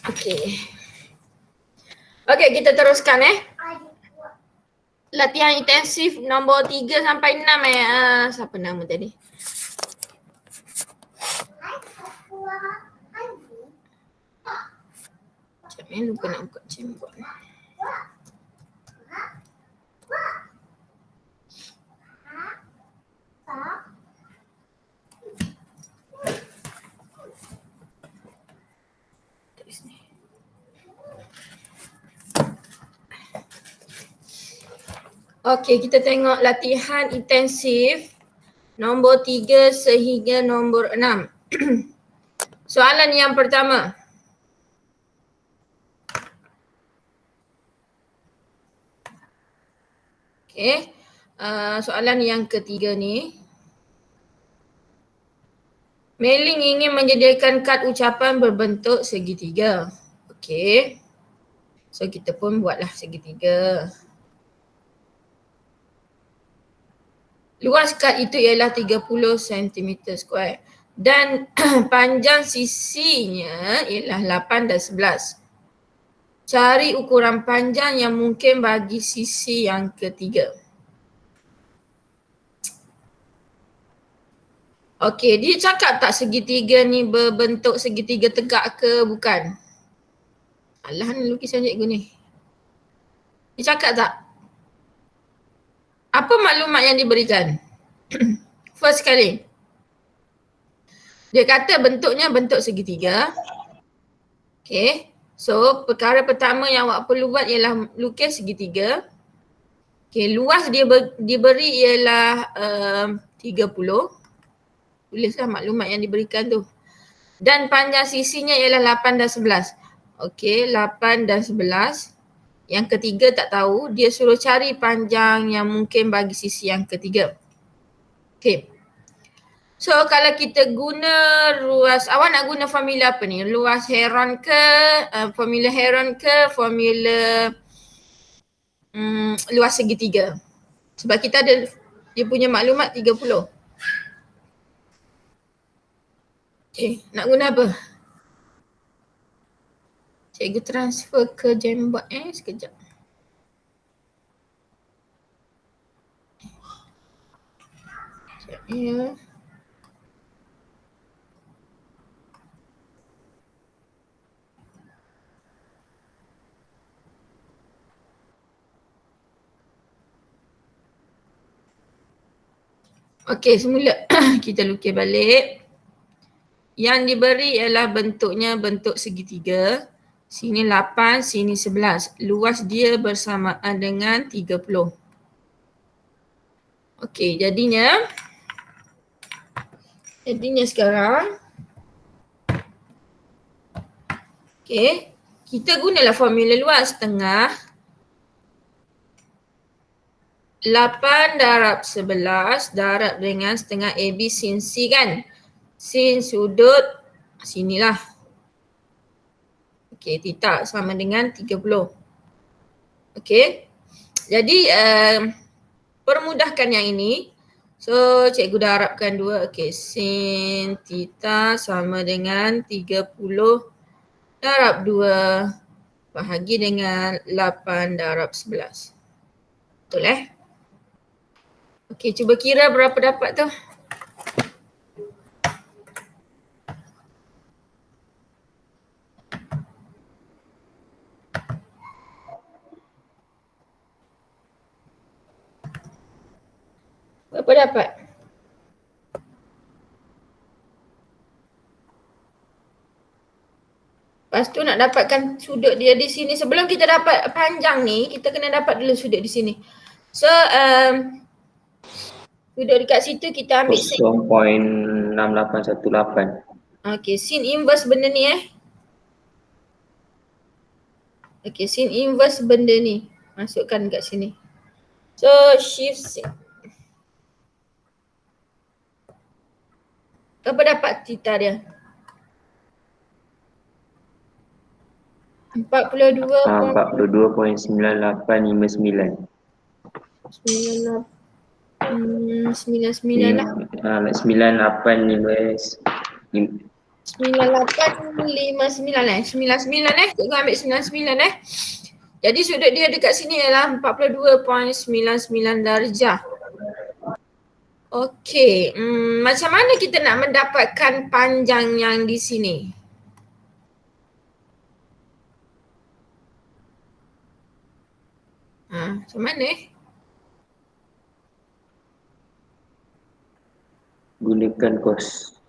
Okey. Okey, kita teruskan latihan intensif nombor 3 sampai 6 siapa nama tadi? Sekejap lupa nak buka cembok. Okey, kita tengok latihan intensif nombor 3 sehingga nombor 6. Soalan yang pertama. Okey, soalan yang ketiga ni. Mei-Ling ingin menyediakan kad ucapan berbentuk segitiga. Okey. So kita pun buatlah segitiga. Luas kad itu ialah 30 cm square dan panjang sisinya ialah 8 dan 11. Cari ukuran panjang yang mungkin bagi sisi yang ketiga. Okey, dia cakap tak segitiga ni berbentuk segitiga tegak ke bukan? Alah ni lukisan cikgu ni. Dia cakap tak? Apa maklumat yang diberikan? First sekali. Dia kata bentuknya bentuk segitiga. Okey. So perkara pertama yang awak perlu buat ialah lukis segitiga. Okey, luas dia diberi ialah 30. Tulislah maklumat yang diberikan tu. Dan panjang sisinya ialah 8 dan 11. Okey, 8 dan 11. Yang ketiga tak tahu, dia suruh cari panjang yang mungkin bagi sisi yang ketiga. Okey. So kalau kita guna ruas, awak nak guna formula apa ni? Luas Heron ke, formula Heron ke, formula luas segitiga? Sebab kita ada dia punya maklumat 30. Okay, nak guna apa? Cikgu transfer ke Jamboard sekejap. Sekejap ya. Okey, semula kita lukis balik. Yang diberi ialah bentuknya bentuk segitiga. Sini 8, sini 11. Luas dia bersamaan dengan 30. Okey, jadinya sekarang okey, kita gunalah formula luas tengah 8 darab 11 darab dengan setengah AB sin C kan. Sin sudut sinilah. Okey, theta sama dengan 30. Okey. Jadi permudahkan yang ini. So cikgu darabkan 2. Okey, sin theta sama dengan 30 darab 2 bahagi dengan 8 darab 11. Betul Okey, cuba kira berapa dapat tu? Berapa dapat? Lepas tu nak dapatkan sudut dia di sini. Sebelum kita dapat panjang ni, kita kena dapat dulu sudut di sini. So, sudut dekat situ kita ambil 0.6818. Okey, sin inverse benda ni Okey, sin inverse benda ni. Masukkan dekat sini. So, shift sin. Berapa dapat theta dia? 42.9859. 99 lah. 9859. 9859 99 cikgu ambil 99 Jadi sudut dia dekat sini ialah 42.99 darjah. Okey, macam mana kita nak mendapatkan panjang yang di sini? Macam mana Gunakan kos.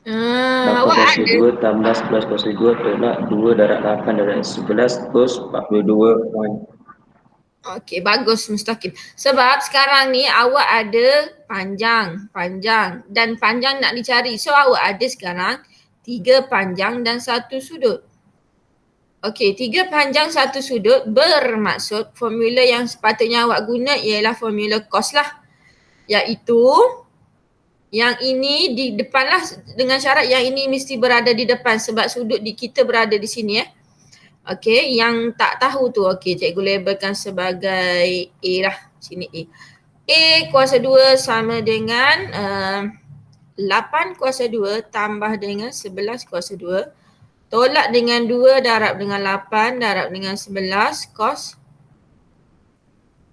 Awak 8 ada? 2 tambah 11 2 tolak 2 darab 8 darab 11 kos 42 poin. Okey, bagus Mustaqim. Sebab sekarang ni awak ada panjang dan panjang nak dicari. So awak ada sekarang 3 panjang dan 1 sudut. Okey, 3 panjang 1 sudut bermaksud formula yang sepatutnya awak guna ialah formula cos lah. Iaitu yang ini di depan lah, dengan syarat yang ini mesti berada di depan sebab sudut di kita berada di sini Okey, yang tak tahu tu cikgu labelkan sebagai A lah. Sini A. A kuasa 2 sama dengan 8 kuasa 2 tambah dengan 11 kuasa 2 tolak dengan 2 darab dengan 8 darab dengan 11 cos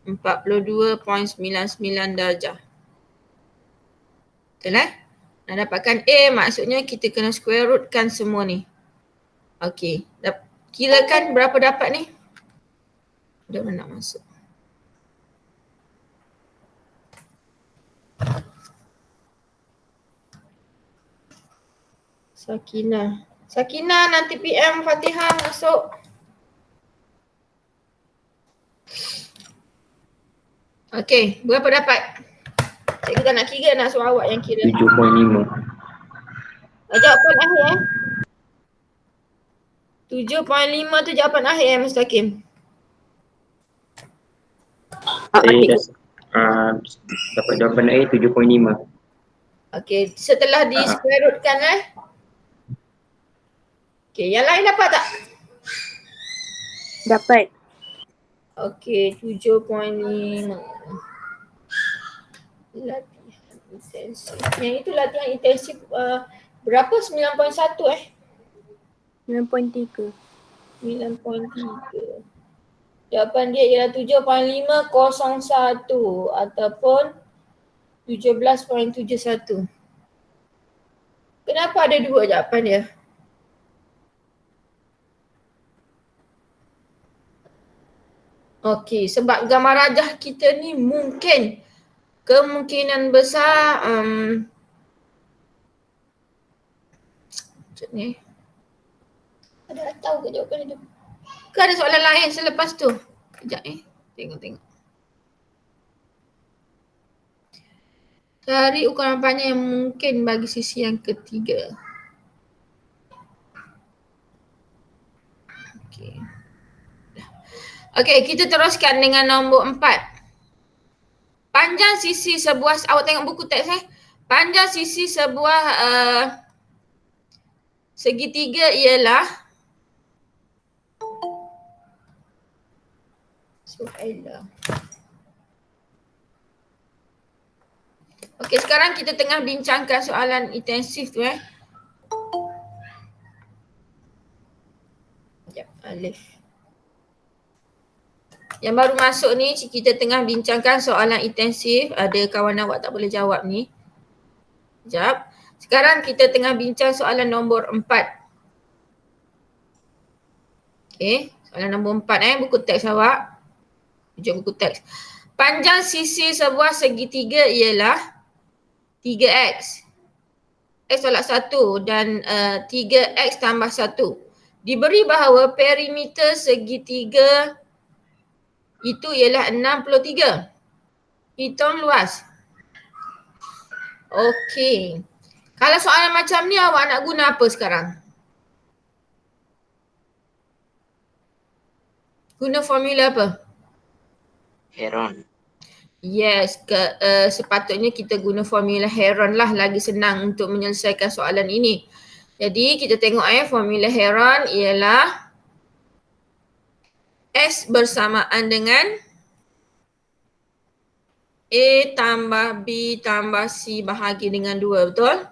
42.99 darjah. Betul Nak dapatkan A maksudnya kita kena square rootkan semua ni. Okey, kirakan berapa dapat ni? Dah nak masuk. Sakinah nanti PM Fatihah masuk. Okey, berapa dapat? Cikgu tak nak kira, nak suruh awak yang kira. 7.5. Jawapan akhir 7.5 tu jawapan akhir Mustaqim. Saya dapat jawapan A 7.5. Okey, setelah di square rootkan Okey, yang lain dapat tak? Dapat. Okey, 7.5. Latihan intensif. Yang itu latihan intensif berapa? 9.1 9.3. 9.3. Jawapan dia ialah 7.501 ataupun 17.71. Kenapa ada dua jawapan dia? Okey, sebab gambar rajah kita ni mungkin kemungkinan besar macam ni. Ada tahu ke jawapan itu? Ke ada soalan lain selepas tu? Sekejap tengok. Cari ukuran panjang yang mungkin bagi sisi yang ketiga. Okey, kita teruskan dengan nombor 4. Panjang sisi sebuah, awak tengok buku teks Panjang sisi sebuah segitiga ialah Okey, sekarang kita tengah bincangkan soalan intensif tu Sekejap, alif. Yang baru masuk ni kita tengah bincangkan soalan intensif. Ada kawan awak tak boleh jawab ni. Sekejap. Sekarang kita tengah bincang soalan nombor 4. Okey, soalan nombor 4 buku teks awak. Tunjuk buku teks. Panjang sisi sebuah segitiga ialah 3x. X tolak 1 dan 3x tambah 1. Diberi bahawa perimeter segitiga itu ialah 63. Hitung luas. Okey. Kalau soalan macam ni awak nak guna apa sekarang? Guna formula apa? Heron. Yes, sepatutnya kita guna formula Heron lah, lagi senang untuk menyelesaikan soalan ini. Jadi kita tengok formula Heron ialah S bersamaan dengan A tambah B tambah C bahagi dengan 2, betul?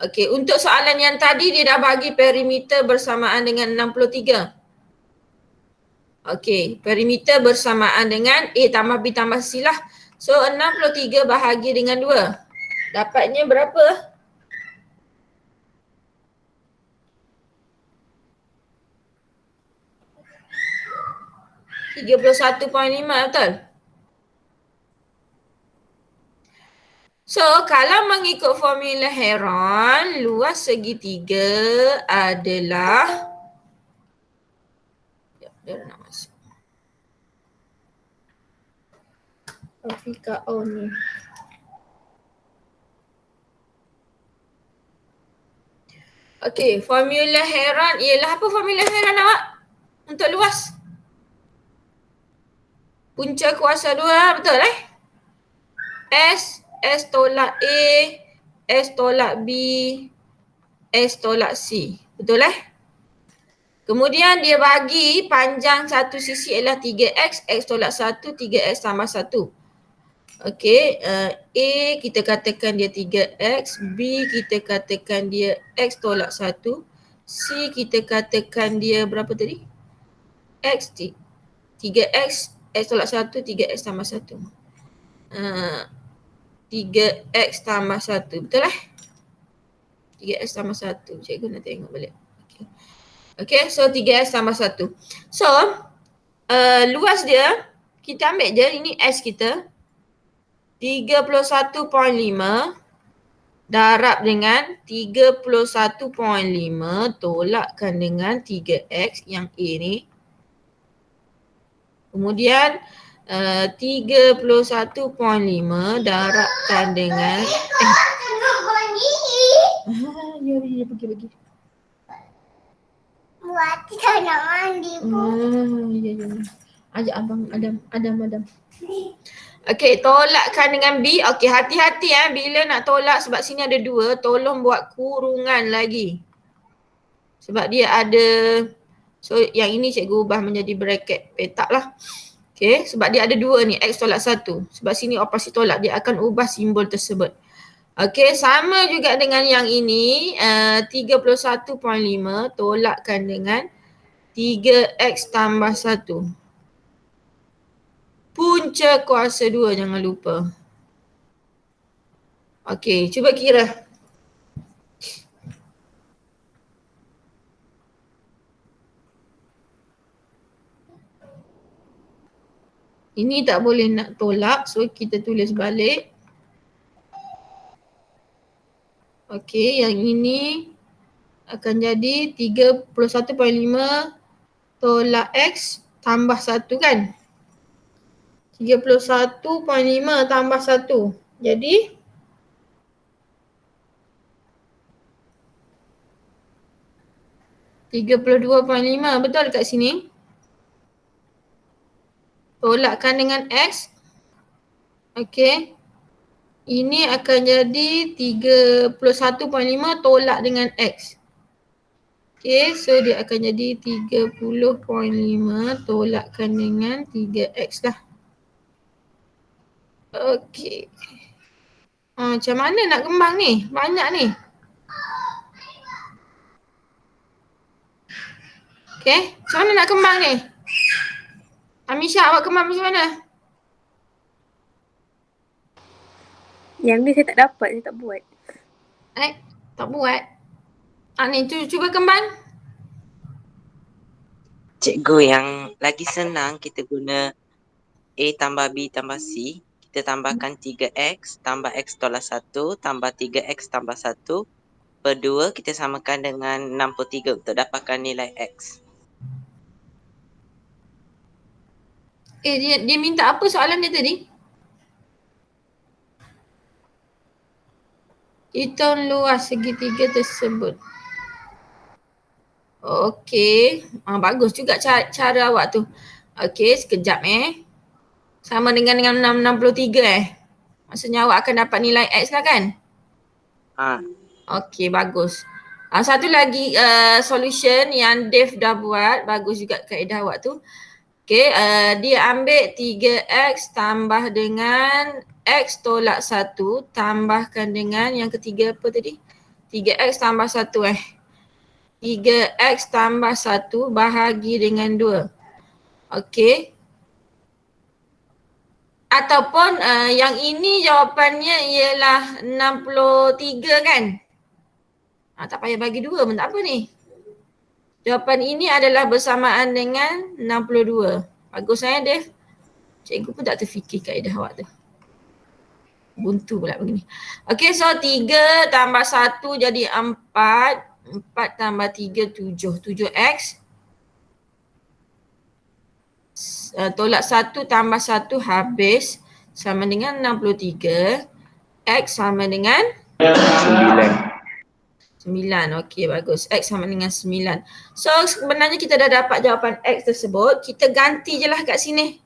Okey, untuk soalan yang tadi dia dah bagi perimeter bersamaan dengan 63. Okey, perimeter bersamaan dengan A tambah B tambah C lah. So 63 bahagi dengan 2. Dapatnya berapa? 31.5, betul? So, kalau mengikut formula Heron, luas segitiga adalah dia nak masuk. Rafika ni. Okey, formula Heron ialah apa formula Heron awak? Untuk luas? Punca kuasa 2, betul S tolak A, S tolak B, S tolak C. Betul Kemudian dia bagi panjang satu sisi ialah 3x, x tolak 1, 3x tambah 1. Okey, A kita katakan dia 3x, B kita katakan dia x tolak 1, C kita katakan dia berapa tadi? X, 3x, x tolak 1, 3x tambah 1. 3x tambah 1, betul 3x tambah 1, cikgu nak tengok balik. Okay, so 3x tambah 1. So, luas dia, kita ambil je, ini S kita. 31.5 darab dengan 31.5 tolakkan dengan 3x yang A ni. Kemudian 31.5 darabkan dengan dia pergi. Buat kita nak mandi Ya. Ajak abang Adam. Okey, tolakkan dengan B. Okey, hati-hati bila nak tolak sebab sini ada 2, tolong buat kurungan lagi. Sebab dia ada, so yang ini cikgu ubah menjadi bracket petak lah. Okey, sebab dia ada 2 ni, X tolak 1. Sebab sini operasi tolak, dia akan ubah simbol tersebut. Okey, sama juga dengan yang ini, 31.5 tolakkan dengan 3X tambah 1. Punca kuasa 2, jangan lupa. Okey, cuba kira. Ini tak boleh nak tolak, so kita tulis balik. Okey, yang ini akan jadi 31.5 tolak X tambah 1 kan? 31.5 tambah 1. Jadi 32.5, betul kat sini? Tolakkan dengan X. Okey. Ini akan jadi 31.5 tolak dengan X. Okey, so dia akan jadi 30.5 tolakkan dengan 3X lah. Okey. Macam mana nak kembang ni? Banyak ni. Okey, macam mana nak kembang ni? Amisha, awak kembang macam mana? Yang ni saya tak dapat, saya tak buat. Tak buat. Ni cuba kembang. Cikgu, yang lagi senang kita guna A tambah B tambah C. Kita tambahkan 3X tambah X tolak 1 tambah 3X tambah 1 per 2 kita samakan dengan 63 untuk dapatkan nilai X. Dia minta apa soalan dia tadi? Hitung luas segitiga tersebut. Okey, bagus juga cara awak tu. Okey, sekejap Sama dengan 663 Maksudnya awak akan dapat nilai X lah kan? Okey, bagus. Satu lagi solution yang Dave dah buat, bagus juga kaedah awak tu. Okey, dia ambil 3X tambah dengan X tolak 1 tambahkan dengan yang ketiga apa tadi? 3x tambah 1 3x tambah 1 bahagi dengan 2. Okey. Ataupun yang ini jawapannya ialah 63 kan? Tak payah bagi 2 pun tak apa ni. Jawapan ini adalah bersamaan dengan 62. Bagus Dev. Cikgu pun tak terfikir kaedah awak tu. Buntu pula begini. Okey, so 3 tambah 1 jadi 4. 4 tambah 3, 7. 7x. Tolak 1 tambah 1 habis. Sama dengan 63. X sama dengan 9. Okey, bagus. X sama dengan 9. So sebenarnya kita dah dapat jawapan X tersebut. Kita ganti je lah kat sini.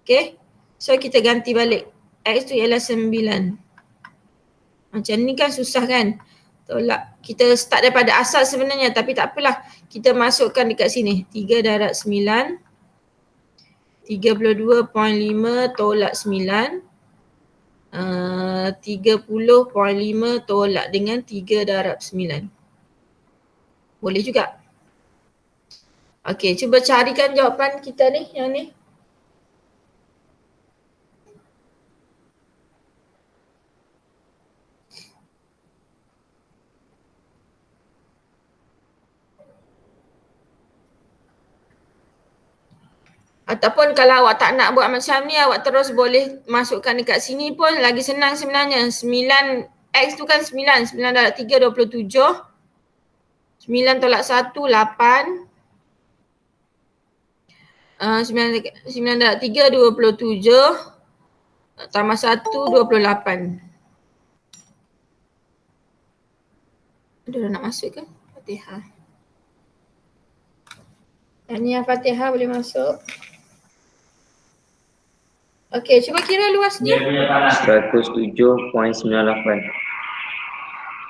Okey. So kita ganti balik. X tu ialah 9. Macam ni kan susah kan? Tolak. Kita start daripada asal sebenarnya tapi tak apalah. Kita masukkan dekat sini. 3 darab 9. 32.5 tolak 9. 30.5 tolak dengan 3 darab 9. Boleh juga. Okey, cuba carikan jawapan kita ni, yang ni. Ataupun kalau awak tak nak buat macam ni, awak terus boleh masukkan dekat sini pun lagi senang sebenarnya. 9x tu kan 9. 9 darab 3, 27. 9 tolak 1, 8. 9 darab 3, 27. Tambah 1, 28. Ada orang nak masuk ke? Fatihah. Yang ni yang Fatihah boleh masuk. Okey, cuba kira luasnya. 107.98.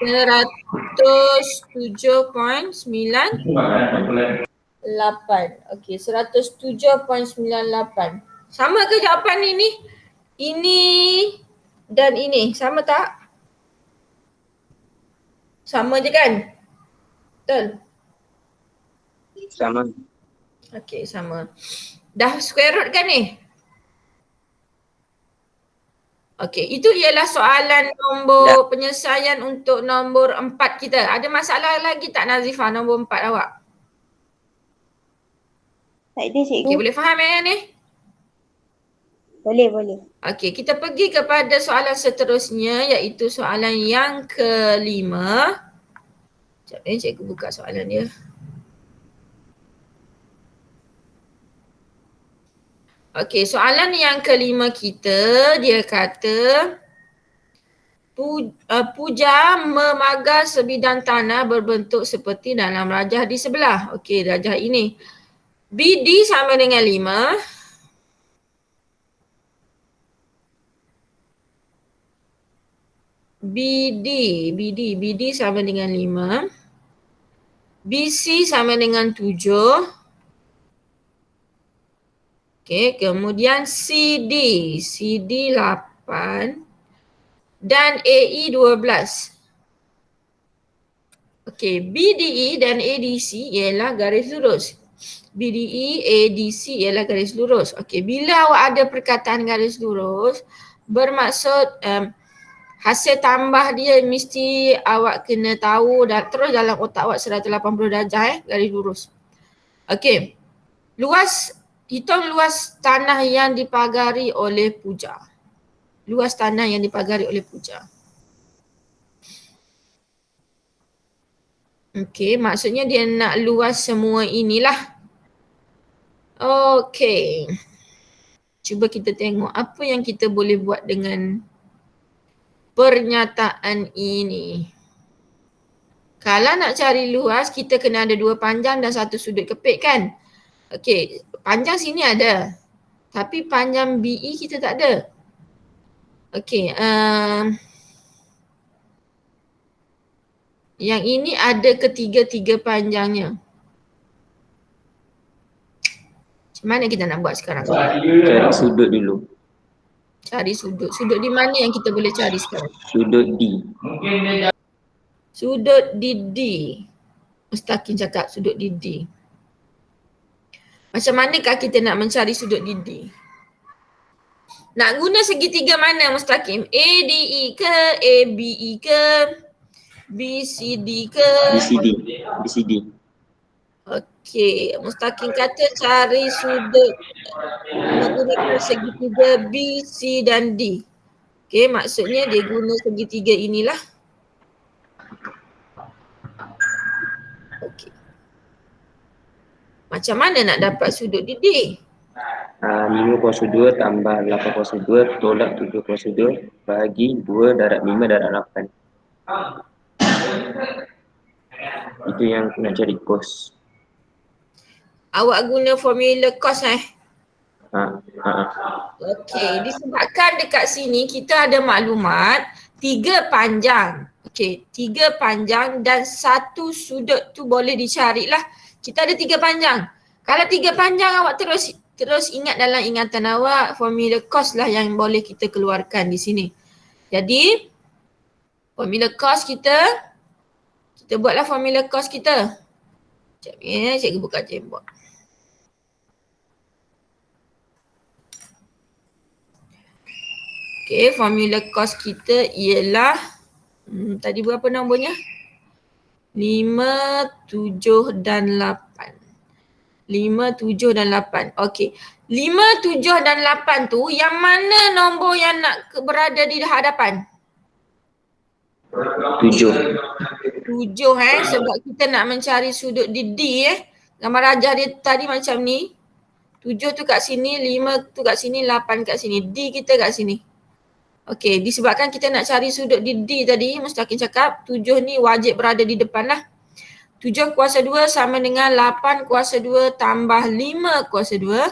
107.98. Okey, 107.98. Sama ke jawapan ini? Ini dan ini sama tak? Sama je kan? Betul? Sama. Okey, sama. Dah square root kan ni? Okey, itu ialah soalan nombor penyelesaian untuk nombor 4 kita. Ada masalah lagi tak Nazifah nombor 4 awak? Tak ada cikgu. Okey, boleh faham yang ni? Boleh. Okey, kita pergi kepada soalan seterusnya iaitu soalan yang kelima. Sekejap cikgu buka soalan dia. Okey, soalan yang kelima kita, dia kata Puja memagar sebidang tanah berbentuk seperti dalam rajah di sebelah. Okey, rajah ini. BD sama dengan 5. BD sama dengan 5. BC sama dengan 7. Okey, kemudian CD 8 dan AE 12. Okey, BDE dan ADC ialah garis lurus. BDE, ADC ialah garis lurus. Okey, bila awak ada perkataan garis lurus, bermaksud hasil tambah dia mesti awak kena tahu dan terus dalam otak awak 180 darjah garis lurus. Okey. Hitung luas tanah yang dipagari oleh Puja. Luas tanah yang dipagari oleh Puja. Okey, maksudnya dia nak luas semua inilah. Okey. Cuba kita tengok apa yang kita boleh buat dengan pernyataan ini. Kalau nak cari luas, kita kena ada 2 panjang dan 1 sudut kepit kan? Okey, panjang sini ada. Tapi panjang BE kita tak ada. Okey, yang ini ada ketiga-tiga panjangnya. Macam mana kita nak buat sekarang? Cari sudut dulu. Cari sudut. Sudut di mana yang kita boleh cari sekarang? Sudut D. Sudut di D. Mustaqim cakap sudut di D. Macam manakah kita nak mencari sudut di D? Nak guna segitiga mana Mustaqim? ADE ke? ABE ke? BCD ke? BCD. Okey, Mustaqim kata cari sudut menggunakan segitiga B, C dan D. Okey, maksudnya dia guna segitiga inilah. Okey. Macam mana nak dapat sudut di D? 5/2 tambah 8/2 tolak 7/2 bagi 2 darab 5 darab 8. Itu yang nak cari cos. Awak guna formula cos Okey, disebabkan dekat sini kita ada maklumat 3 panjang. Okey, 3 panjang dan 1 sudut tu boleh dicarilah. Kita ada 3 panjang. Kalau 3 panjang awak terus ingat dalam ingatan awak formula cos lah yang boleh kita keluarkan di sini. Jadi formula cos kita buatlah formula cos kita. Sekejap ya, cikgu buka tembok. Okey, formula cos kita ialah tadi berapa nombornya? 5, 7 dan 8. 5, 7 dan 8. Okey. 5, 7 dan 8 tu yang mana nombor yang nak berada di hadapan? 7. 7 sebab kita nak mencari sudut di D Gambar rajah dia tadi macam ni. 7 tu kat sini, 5 tu kat sini, 8 kat sini. D kita kat sini. Okey, disebabkan kita nak cari sudut di D tadi, Mustaqim cakap 7 ni wajib berada di depan lah. 7 kuasa 2 sama dengan 8 kuasa 2 tambah 5 kuasa 2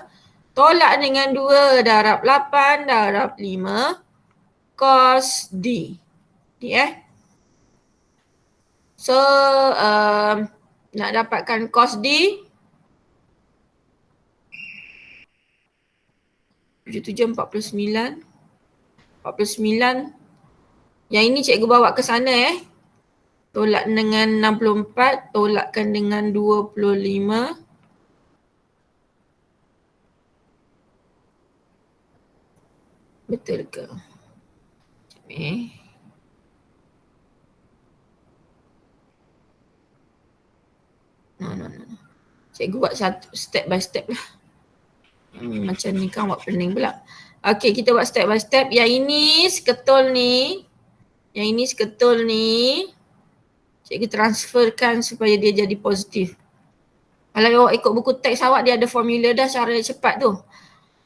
tolak dengan 2 darab 8 darab 5 cos D. D So, nak dapatkan cos D 7, 49 yang ini cikgu bawa ke sana tolak dengan 64 tolakkan dengan 25 betul ke? No. Cikgu buat satu step by step lah. Macam ni kan awak pening pula. Okey, kita buat step by step. Yang ini seketul ni. Yang ini seketul ni. Cikgu transferkan supaya dia jadi positif. Kalau awak ikut buku teks awak dia ada formula dah cara cepat tu.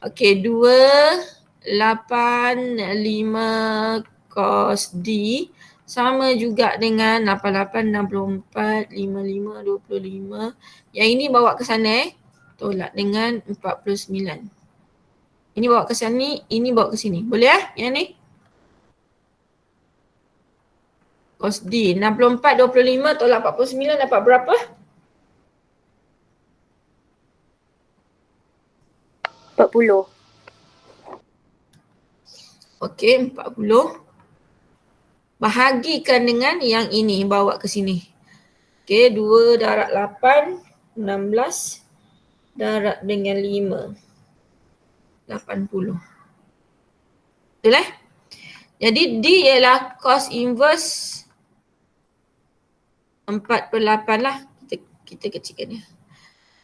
Okey, 2, 8, 5 cos D sama juga dengan 88, 64, 55, 25. Yang ini bawa ke sana tolak dengan 49. Ini bawa ke sini, ini bawa ke sini. Boleh yang ni? Cos D 64, 25 tolak 49 dapat berapa? 40. Okey, 40. Bahagikan dengan yang ini, bawa ke sini. Okey, 2 darab 8, 16 darab dengan 5. 80. Betul Jadi D ialah cos inverse 4/8 lah. Kita kecilkan dia.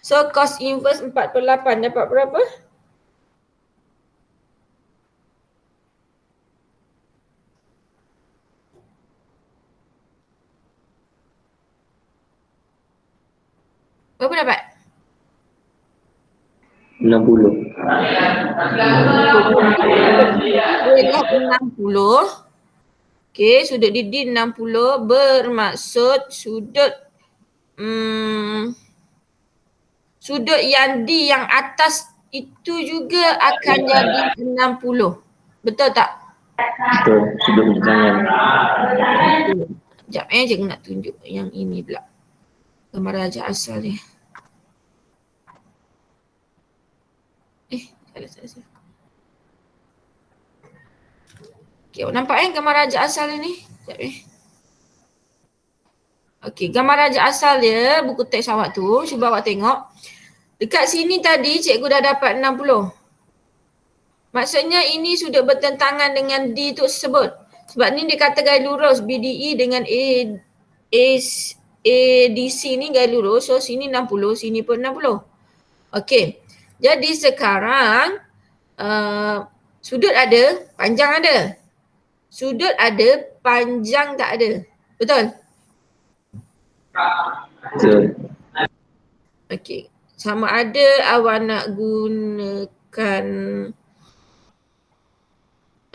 So cos inverse 4/8 dapat berapa? Berapa dapat? 60. Ialah 60. Okey, sudut di D 60 bermaksud sudut sudut yang D yang atas itu juga akan jadi 60. Betul tak? Betul, sudut jangan. Sekejap cikgu nak tunjuk yang ini pula. Gambar rajah asal ni. Salah. Okay, awak nampak gambar rajah asal ni? Sekejap Okey, gambar raja asal dia, buku teks awak tu, cuba awak tengok. Dekat sini tadi cikgu dah dapat 60. Maksudnya ini sudah bertentangan dengan D tu tersebut. Sebab ni dia kata gaya lurus BDE dengan ADC ni gaya lurus. So sini 60, sini pun 60. Okey. Jadi sekarang sudut ada, panjang ada. Sudut ada, panjang tak ada. Betul? Betul. Okey. Sama ada awak nak gunakan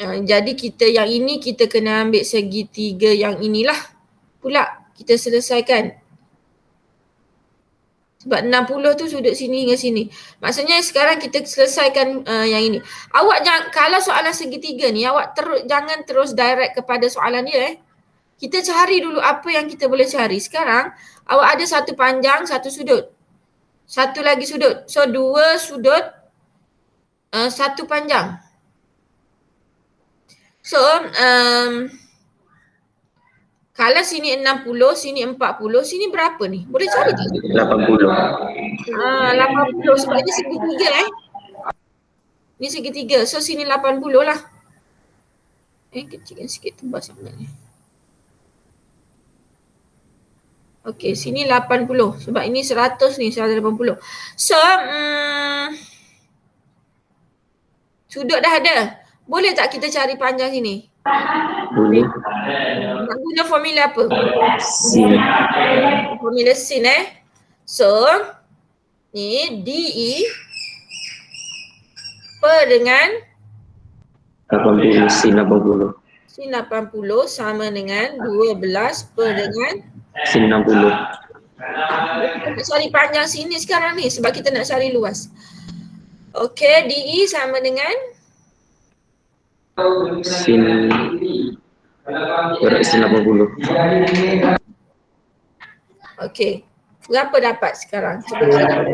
jadi kita yang ini kita kena ambil segitiga yang inilah pula kita selesaikan. Sebab 60 tu sudut sini hingga sini. Maksudnya sekarang kita selesaikan yang ini. Awak jangan, kalau soalan segitiga ni awak jangan terus direct kepada soalan dia Kita cari dulu apa yang kita boleh cari. Sekarang awak ada satu panjang, satu sudut. Satu lagi sudut. So 2 sudut, satu panjang. So kalau sini 60, sini 40, sini berapa ni? Boleh cari tak? 80. 80 sebab ni segitiga Ni segitiga. So sini 80 lah. Kecilkan sikit tebas sebenarnya. Okey, sini 80 sebab ini 100 ni 180. So sudut dah ada. Boleh tak kita cari panjang sini? Boleh. Nak guna formula apa? Sin. Formula sin So, ni DE per dengan 80 sin 80. sin 80 sama dengan 12 per dengan Sin 60. kita nak cari panjang sini sekarang ni sebab kita nak cari luas. Okey, DE sama dengan Sin berat sin 80. okey. Berapa dapat sekarang? Cuba kira.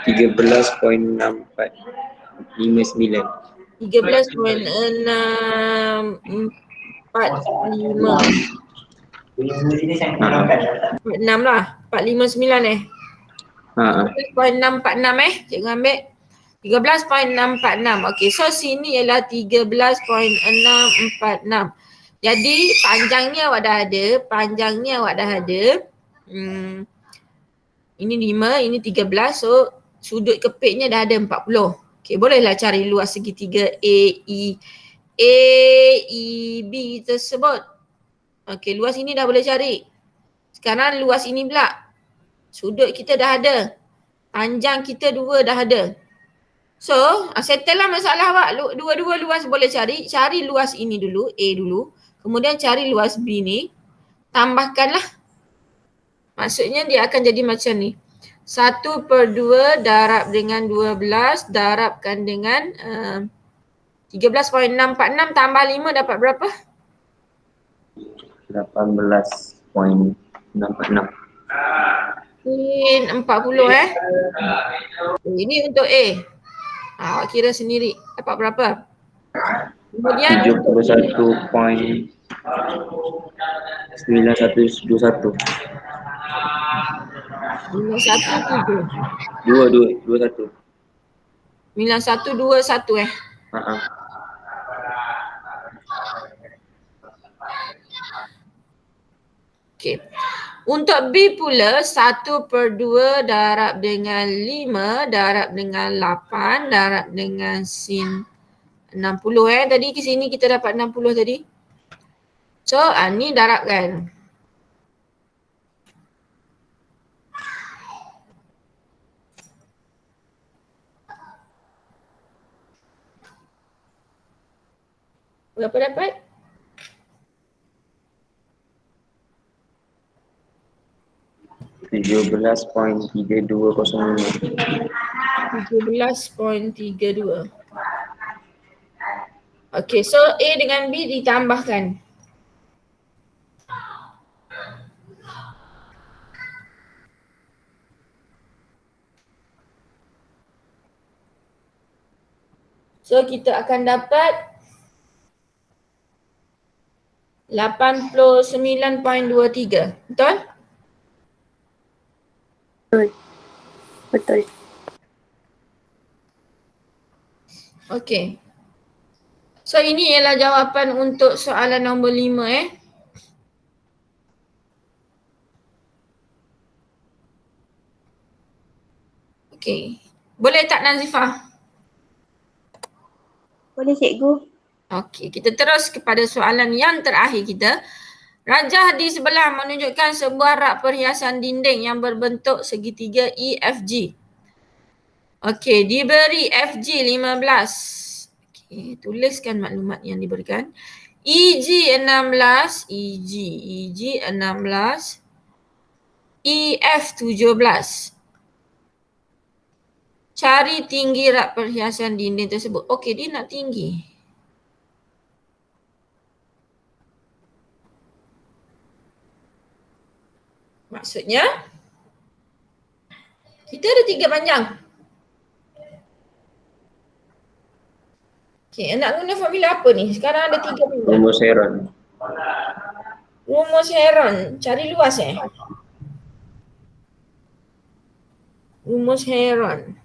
13.6459. 13.645. 6 lah. 459 13.646 cikgu ambil 13.646. Okey, so sini ialah 13.646. Jadi panjangnya awak dah ada, ini 5, ini 13. So sudut kepitnya dah ada 40. Okey, bolehlah cari luas segitiga AEB tersebut. Okey, luas ini dah boleh cari. Sekarang luas ini pula. Sudut kita dah ada. Panjang kita 2 dah ada. So, settle lah masalah awak. Dua-dua luas boleh cari. Cari luas ini dulu, A dulu. Kemudian cari luas B ni. Tambahkanlah. Maksudnya dia akan jadi macam ni. 1/2 darab dengan 12 darabkan dengan 13.646 tambah 5 dapat berapa? 18.646. Sin 40 Ini untuk A. Awak kira sendiri dapat berapa? Kemudian 71.9121. 9121. 9121 Okey. Untuk B pula 1/2 darab dengan 5 darab dengan 8 darab dengan sin 60 Tadi ke sini kita dapat 60 tadi. So ni darabkan. Berapa dapat? 17.3205. 17.32. Okey, so A dengan B ditambahkan. So kita akan dapat 89.23. Betul? Betul. Okey. So ini ialah jawapan untuk soalan nombor 5 Okey. Boleh tak Nazifah? Boleh cikgu. Okey, kita terus kepada soalan yang terakhir kita. Rajah di sebelah menunjukkan sebuah rak perhiasan dinding yang berbentuk segitiga EFG. Okey, diberi FG 15. Okey, tuliskan maklumat yang diberikan. EG 16, EG 16, EF 17. Cari tinggi rak perhiasan dinding tersebut. Okey, dia nak tinggi. Maksudnya, kita ada 3 panjang. Okey, nak guna formula apa ni? Sekarang ada 3 panjang. Rumus Heron. Rumus Heron. Cari luas Rumus Heron.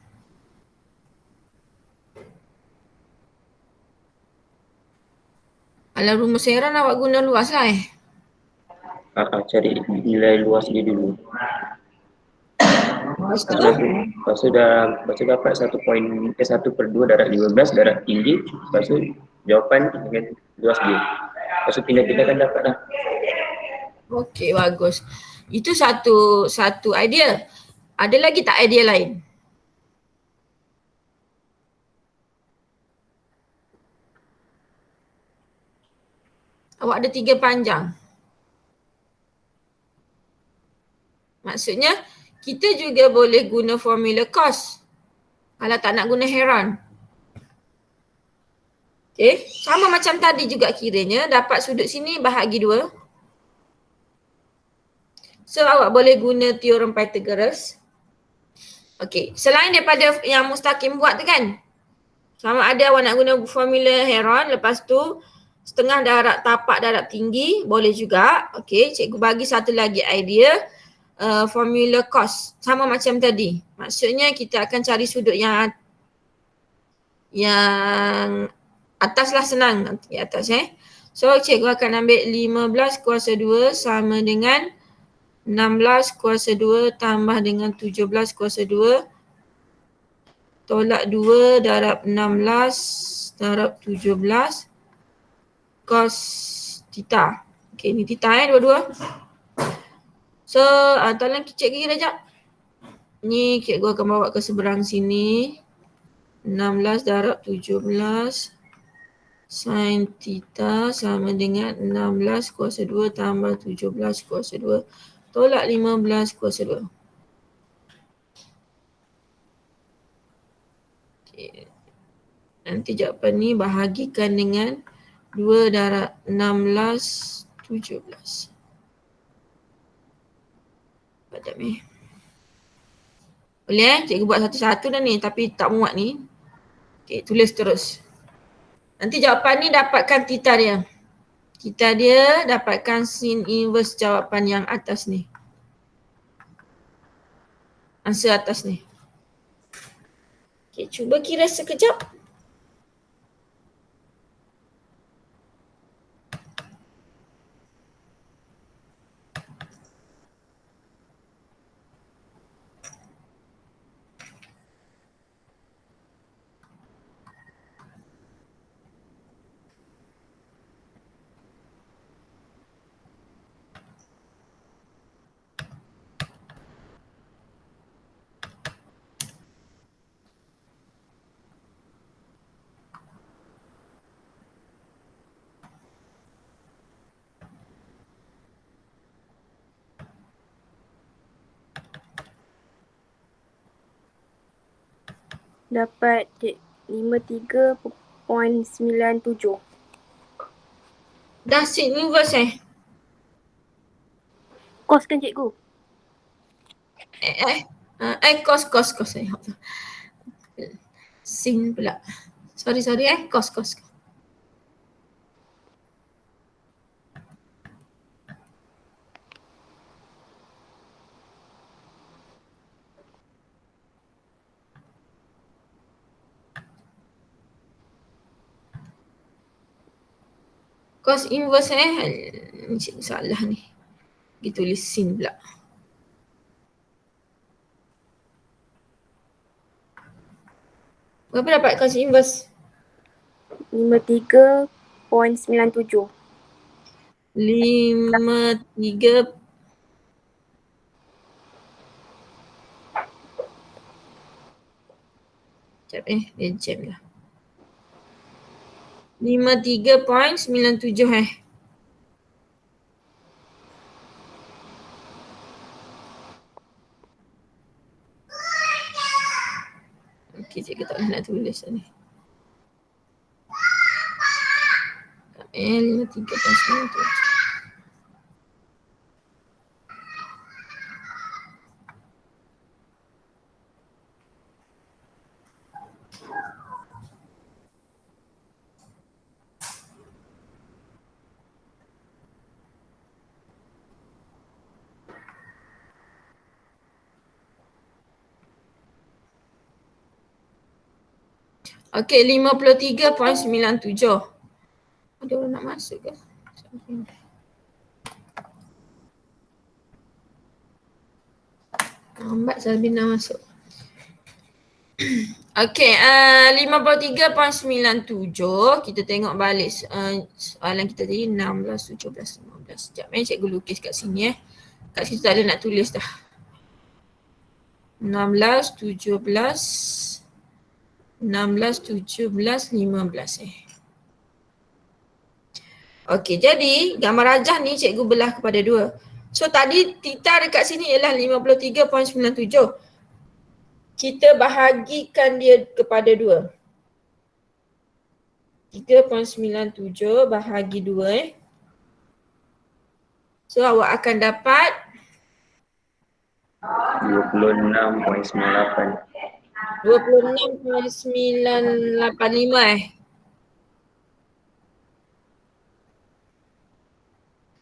Kalau rumus Heron awak guna luas lah Cari nilai luas dia dulu. Lepas tu, Lepas tu dapat 1/2 darab 15 darab tinggi. Lepas tu jawapan dengan luas dia. Lepas tu pindah-pindah kan dapat dah. okey, bagus. Itu satu idea. Ada lagi tak idea lain? Awak ada 3 panjang. Maksudnya, kita juga boleh guna formula cos. Kalau tak nak guna Heron. Okay, sama macam tadi juga kiranya dapat sudut sini bahagi 2. So awak boleh guna teorem Pythagoras. Okay, selain daripada yang mustaqim buat tu kan. Sama ada awak nak guna formula Heron, lepas tu setengah darab tapak darab tinggi, boleh juga. Okay, cikgu bagi satu lagi idea. Formula cos, sama macam tadi. Maksudnya kita akan cari sudut yang atas lah, senang nanti atas So cikgu akan ambil 15 kuasa 2 sama dengan 16 kuasa 2 tambah dengan 17 kuasa 2 tolak 2 darab 16 darab 17 cos theta. Okay, ni theta dua-dua. So tolong cikgu kira sekejap. Ni cikgu akan bawa ke seberang sini. 16 darab 17 sin theta sama dengan 16 kuasa 2 tambah 17 kuasa 2 tolak 15 kuasa 2. Okay. Nanti jawapan ni bahagikan dengan 2 darab 16 17. Padam Boleh cikgu buat satu-satu dah ni tapi tak muat ni. Okay, tulis terus. Nanti jawapan ni dapatkan theta dia. Theta dia dapatkan sin inverse jawapan yang atas ni. Answer atas ni. Okay, cuba kira sekejap. Dapat 53.97. Dah sin inverse Kos kan cikgu? Cos. Sin pula. Sorry cos. Cos inverse cikgu salah ni. Dia tulis sin pula. Berapa dapat cos inverse? 53.97. 53. Sekejap dia jam lah. 53.97 Okey, cikgu tak boleh nak tulis ni. 53.97. Okey, 53.97. Ada orang nak masuk ke? Lambat Salbina masuk. Okey, 53.97. Kita tengok balik soalan kita tadi 16, 17, 15. Sekejap cikgu lukis kat sini Kat situ tak ada nak tulis dah. 16, 17, 15 Okey, jadi gambar rajah ni cikgu belah kepada 2. So tadi theta dekat sini ialah 53.97. Kita bahagikan dia kepada 2. 3.97 bahagi 2 So awak akan dapat 26.98. 26.985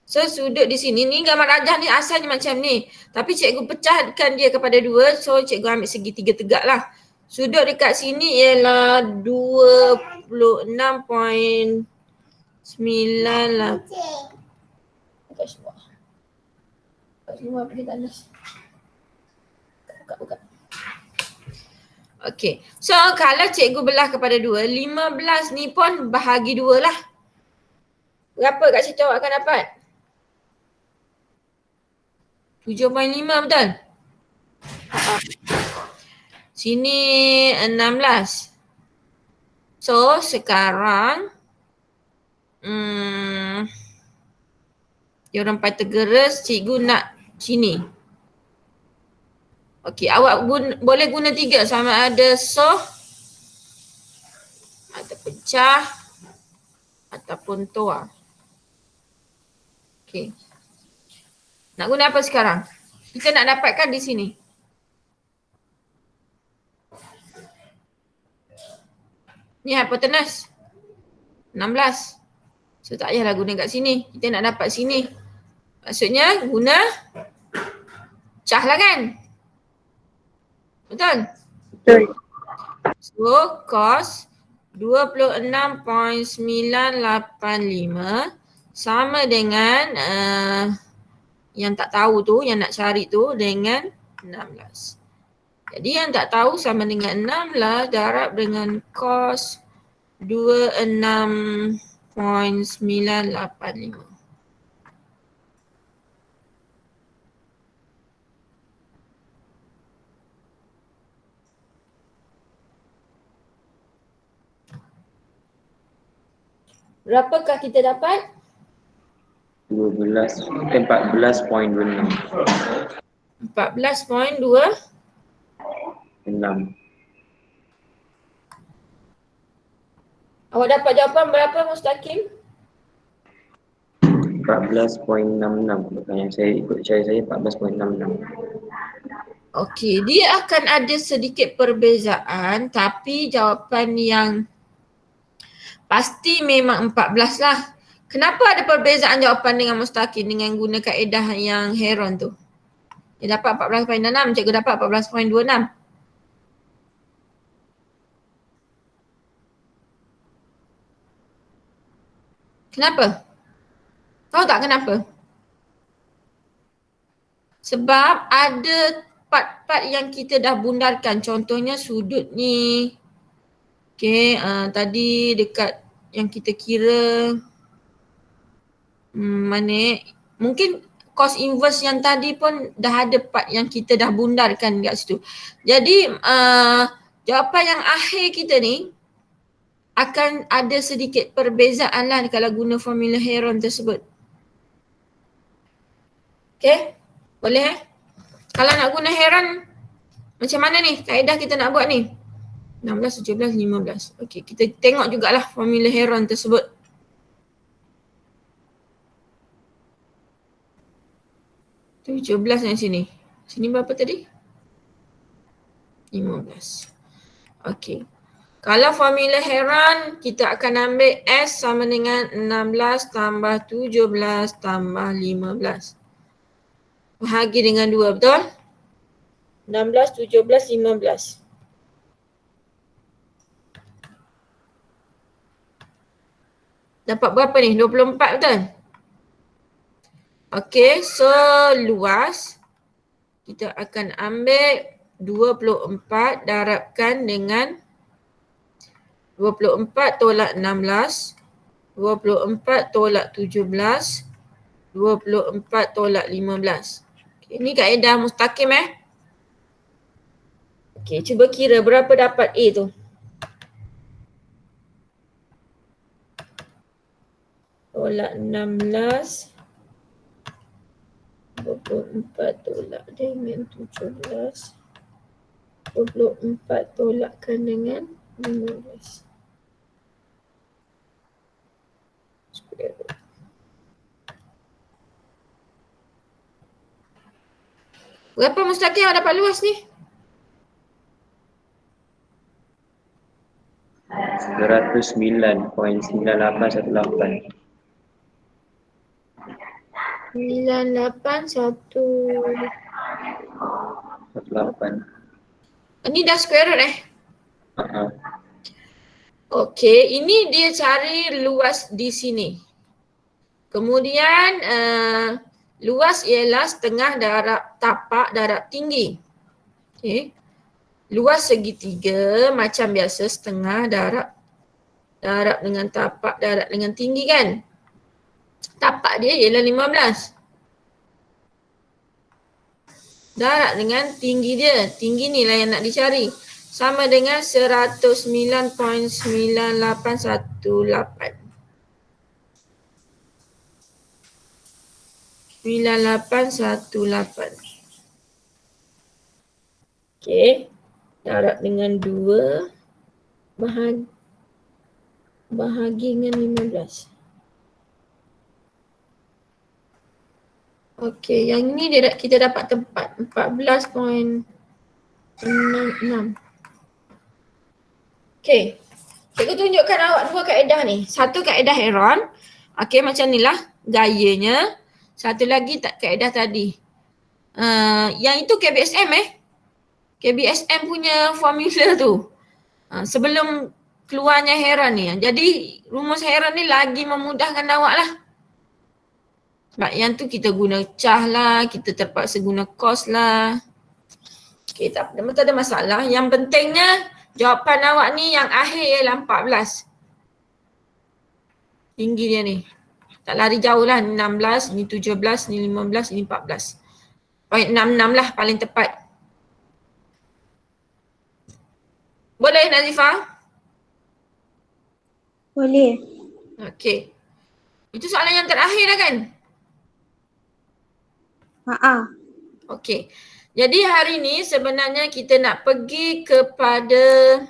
So sudut di sini, ni gambar rajah ni asalnya macam ni. Tapi cikgu pecahkan dia kepada 2, so cikgu ambil segitiga tegak lah. Sudut dekat sini ialah 26.98. Kat semua apa dia tak ada. Buka. Okey. So kalau cikgu belah kepada 2, 15 ni pun bahagi 2 lah. Berapa kat situ awak akan dapat? 7.5 betul? Sini 16. So sekarang dia orang Pythagoras, cikgu nak sini. Okey, awak boleh guna 3 sama ada soh atau pecah ataupun toa. Okey. Nak guna apa sekarang? Kita nak dapatkan di sini. Ni hipotenus 16. So tak payahlah guna kat sini. Kita nak dapat sini. Maksudnya guna cah lah kan? Betul? Betul. So cos 26.985 sama dengan yang tak tahu tu, yang nak cari tu dengan 16. Jadi yang tak tahu sama dengan 16 darab dengan cos 26.985. Berapakah kita dapat? 14.26. 14.2. 6. Awak dapat jawapan berapa Mustaqim? 14.66. Pertanyaan saya ikut saya 14.66. Okey, dia akan ada sedikit perbezaan tapi jawapan yang pasti memang 14 lah. Kenapa ada perbezaan jawapan dengan Mustaqim dengan guna kaedah yang Heron tu? Dia dapat 14.66, cikgu dapat 14.26. Kenapa? Tahu tak kenapa? Sebab ada part-part yang kita dah bundarkan. Contohnya sudut ni. Okay, tadi dekat yang kita kira mana mungkin cos inverse yang tadi pun dah ada part yang kita dah bundarkan kat situ. Jadi jawapan yang akhir kita ni akan ada sedikit perbezaan lah kalau guna formula Heron tersebut. Okay, boleh Kalau nak guna Heron macam mana ni kaedah kita nak buat ni? 16, 17, 15. Okay, kita tengok jugalah formula Heron tersebut. Tu 17 yang sini. Sini berapa tadi? 15. Okay. Kalau formula Heron, kita akan ambil S sama dengan 16 tambah 17 tambah 15. Bahagi dengan 2, betul? 16, 17, 15. Dapat berapa ni? 24, betul? Okay, so luas kita akan ambil 24 darabkan dengan 24 tolak 16, 24 tolak 17, 24 tolak 15. Okay, ini kaedah mustaqim Okay, cuba kira berapa dapat A tu. Tolak 16, 24 tolak dengan 17, 24 tolakkan dengan 15. Square root. Berapa mustaqim yang dapat luas ni? 109.9818. 9818. Ini dah square root Uh-huh. Okey, ini dia cari luas di sini. Kemudian luas ialah setengah darab tapak darab tinggi. Okey. Luas segitiga macam biasa setengah darab dengan tapak darab dengan tinggi kan. Tapak dia ialah 15. Darab dengan tinggi dia. Tinggi ni lah yang nak dicari. Sama dengan 109.9818. 9818. Okey. Darab dengan 2 bahagi dengan 15. Okey, yang ni kita dapat tempat 14.66. Okey. Cikgu tunjukkan awak dua kaedah ni. Satu kaedah Heron. Okey, macam ni lah gayanya. Satu lagi kaedah tadi. Yang itu KBSM KBSM punya formula tu. Sebelum keluarnya Heron ni. Jadi rumus Heron ni lagi memudahkan awak lah. Sebab yang tu kita guna cah lah, kita terpaksa guna cos lah. Okay, tak ada masalah. Yang pentingnya jawapan awak ni yang akhir ialah 14. Tinggi dia ni. Tak lari jauh lah. 16, ni 17, ni 15, ni 14. 0.66 lah paling tepat. Boleh Nazifah? Boleh. Okey. Itu soalan yang terakhir dah kan? Okey. Jadi hari ni sebenarnya kita nak pergi kepada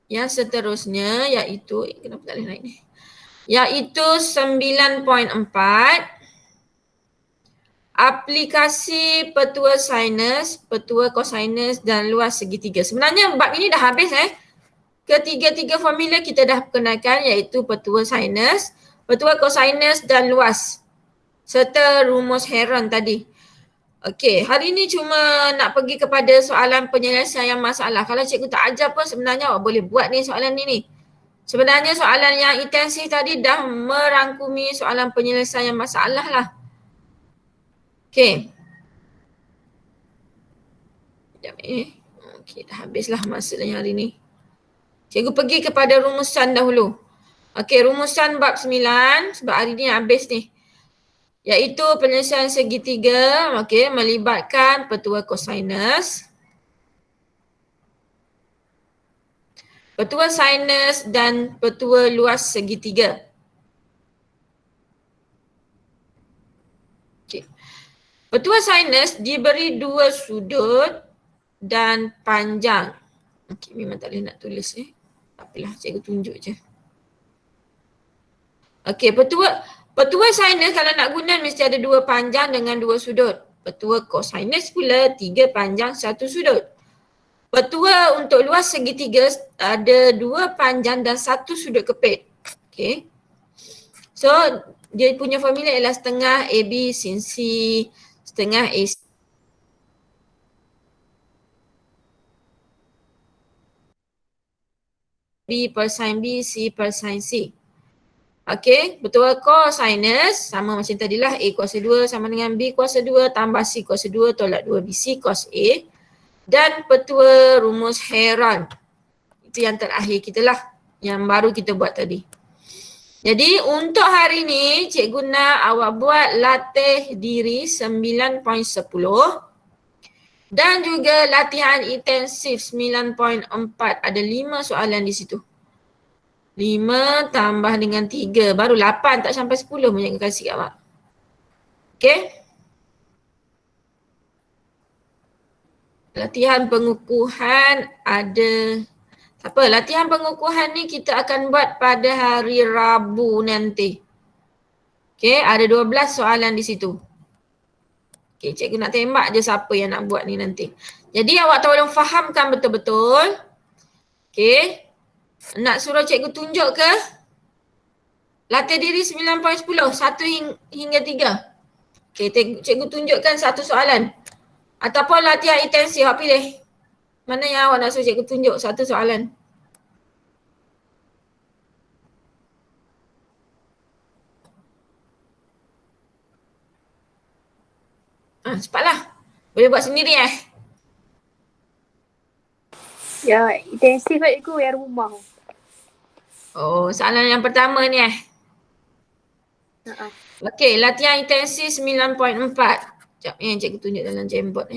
yang seterusnya iaitu, kenapa tak boleh naik ni? Iaitu 9.4 aplikasi petua sinus, petua kosinus dan luas segitiga. Sebenarnya bab ini dah habis Ketiga-tiga formula kita dah perkenalkan iaitu petua sinus, petua kosinus dan luas serta rumus Heron tadi. Okey, hari ni cuma nak pergi kepada soalan penyelesaian masalah. Kalau cikgu tak ajar pun sebenarnya awak boleh buat ni soalan ni. Sebenarnya soalan yang intensif tadi dah merangkumi soalan penyelesaian masalah lah. Okay. Sekejap Okay, dah habislah masa hari ni. Cikgu pergi kepada rumusan dahulu. Okay, rumusan bab 9 sebab hari ni habis ni. Iaitu penyelesaian segitiga, okay, melibatkan petua kosinus, petua sinus dan petua luas segitiga. Okay. Petua sinus diberi dua sudut dan panjang. Okay, memang tak boleh nak tulis Tak apalah, cikgu tunjuk je. Okay, petua sinus kalau nak guna mesti ada dua panjang dengan dua sudut. Petua kosinus pula 3 panjang 1 sudut. Petua untuk luas segitiga ada 2 panjang dan 1 sudut kepit. Okay. So, dia punya formula ialah setengah AB sin C, setengah AC. B per sin B, C per sin C. Okey, betul cosinus sama macam tadilah A kuasa 2 sama dengan B kuasa 2 tambah C kuasa 2 tolak 2BC cos A. Dan petua rumus Heron. Itu yang terakhir kita lah, yang baru kita buat tadi. Jadi untuk hari ni cikgu nak awak buat latih diri 9.10 dan juga latihan intensif 9.4. Ada 5 soalan di situ. 5 tambah dengan 3 baru 8, tak sampai 10 pun cikgu kasih kat awak. Okay. Latihan pengukuhan ada, tak apa, latihan pengukuhan ni kita akan buat pada hari Rabu nanti. Okay, ada 12 soalan di situ. Okay, cikgu nak tembak je siapa yang nak buat ni nanti. Jadi awak tolong fahamkan betul-betul. Okay, nak suruh cikgu tunjuk ke? Latih diri 9.10, 1 hingga 3. Okay, cikgu tunjukkan satu soalan. Ataupun latihan intensif, awak pilih. Mana yang awak nak suruh cikgu tunjuk satu soalan. Cepatlah. Boleh buat sendiri Ya, intensif kat cikgu yang rumah. Oh, soalan yang pertama ni Okey, latihan intensif 9.4. Sekejap cikgu tunjuk dalam Jamboard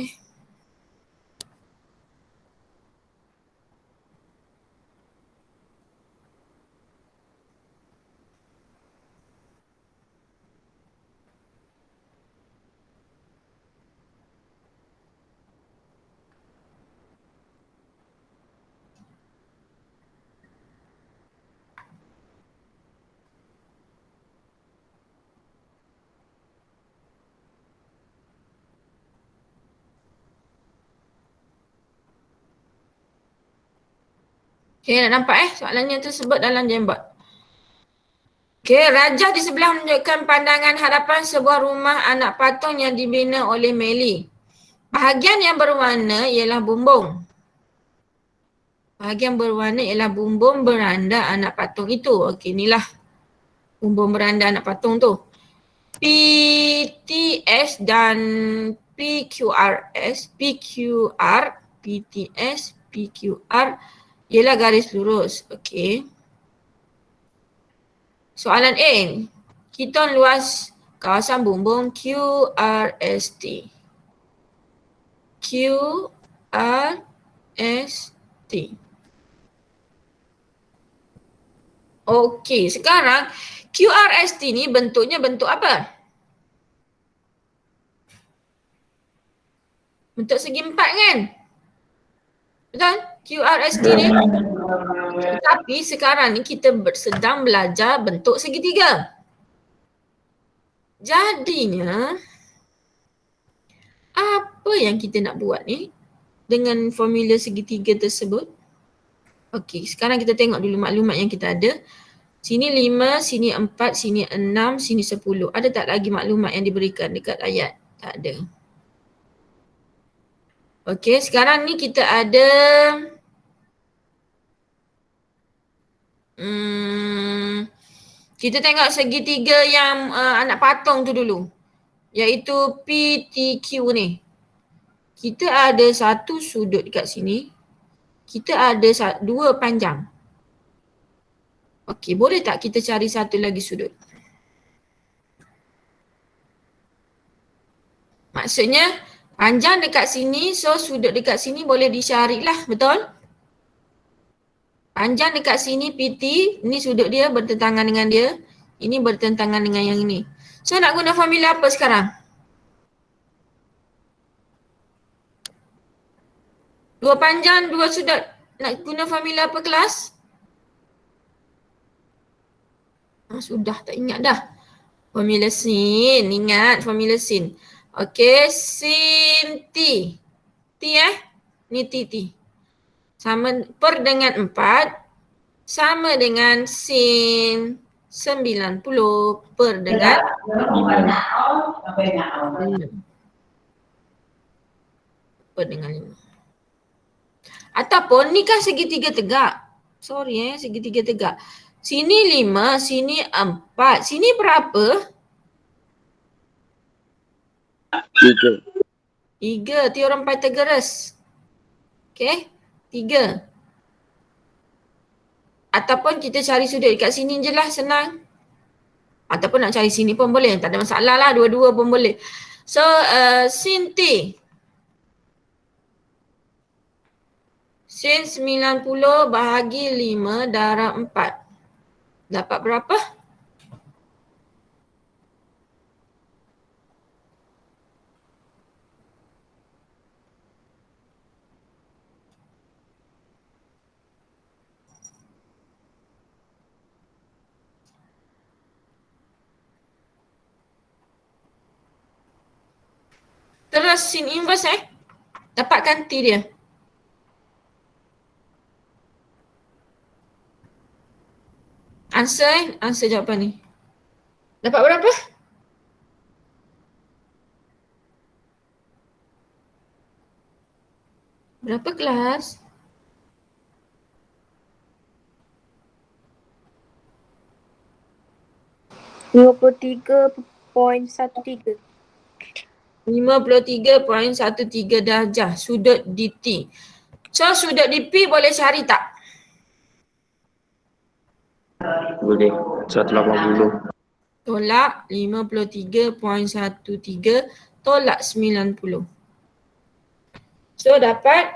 Okay, nak nampak soalannya tu sebut dalam Jamboard. Okay, raja di sebelah menunjukkan pandangan hadapan sebuah rumah anak patung yang dibina oleh Meli. Bahagian yang berwarna ialah bumbung. Bahagian berwarna ialah bumbung beranda anak patung itu. Okey, inilah bumbung beranda anak patung tu. PTS dan PQRS, PTS, PQR ialah garis lurus. Okey. Soalan A. Hitung luas kawasan bumbung QRST. QRST. Okey, sekarang QRST ni bentuknya bentuk apa? Bentuk segi empat kan? Betul? QRST ni. Tapi sekarang ni kita sedang belajar bentuk segitiga. Jadinya, apa yang kita nak buat ni dengan formula segitiga tersebut? Okey, sekarang kita tengok dulu maklumat yang kita ada. Sini 5, sini 4, sini 6, sini 10. Ada tak lagi maklumat yang diberikan dekat ayat? Tak ada. Okey, sekarang ni kita ada Kita tengok segitiga yang anak patung tu dulu. Iaitu PTQ ni. Kita ada satu sudut dekat sini. Kita ada dua panjang. Okey, boleh tak kita cari satu lagi sudut? Maksudnya panjang dekat sini, so sudut dekat sini boleh dicarilah, betul? Panjang dekat sini PT, ni sudut dia bertentangan dengan dia. Ini bertentangan dengan yang ini. So nak guna formula apa sekarang? Dua panjang, dua sudut. Nak guna formula apa kelas? Sudah tak ingat dah. Formula sin. Ingat formula sin. Okey, sin T. T Ni T. Sama per dengan 4 sama dengan sin 90 per dengan 5. Per dengan 5. Ataupun ni kan segitiga tegak. Sorry segitiga tegak. Sini 5, sini 4. Sini berapa? 3. Teorem Pythagoras. Okay. 3. Ataupun kita cari sudut dekat sini je lah, senang. Ataupun nak cari sini pun boleh. Tak ada masalah lah. Dua-dua pun boleh. So, sin T. Sin 90 bahagi 5 darab 4. Dapat berapa? Terus sin inverse dapatkan T dia. Answer jawapan ni. Dapat berapa? Berapa kelas? $53.13. 53.13 darjah sudut DT. So sudut DP boleh cari tak? Boleh. 180. Tolak 53.13 tolak 90. So dapat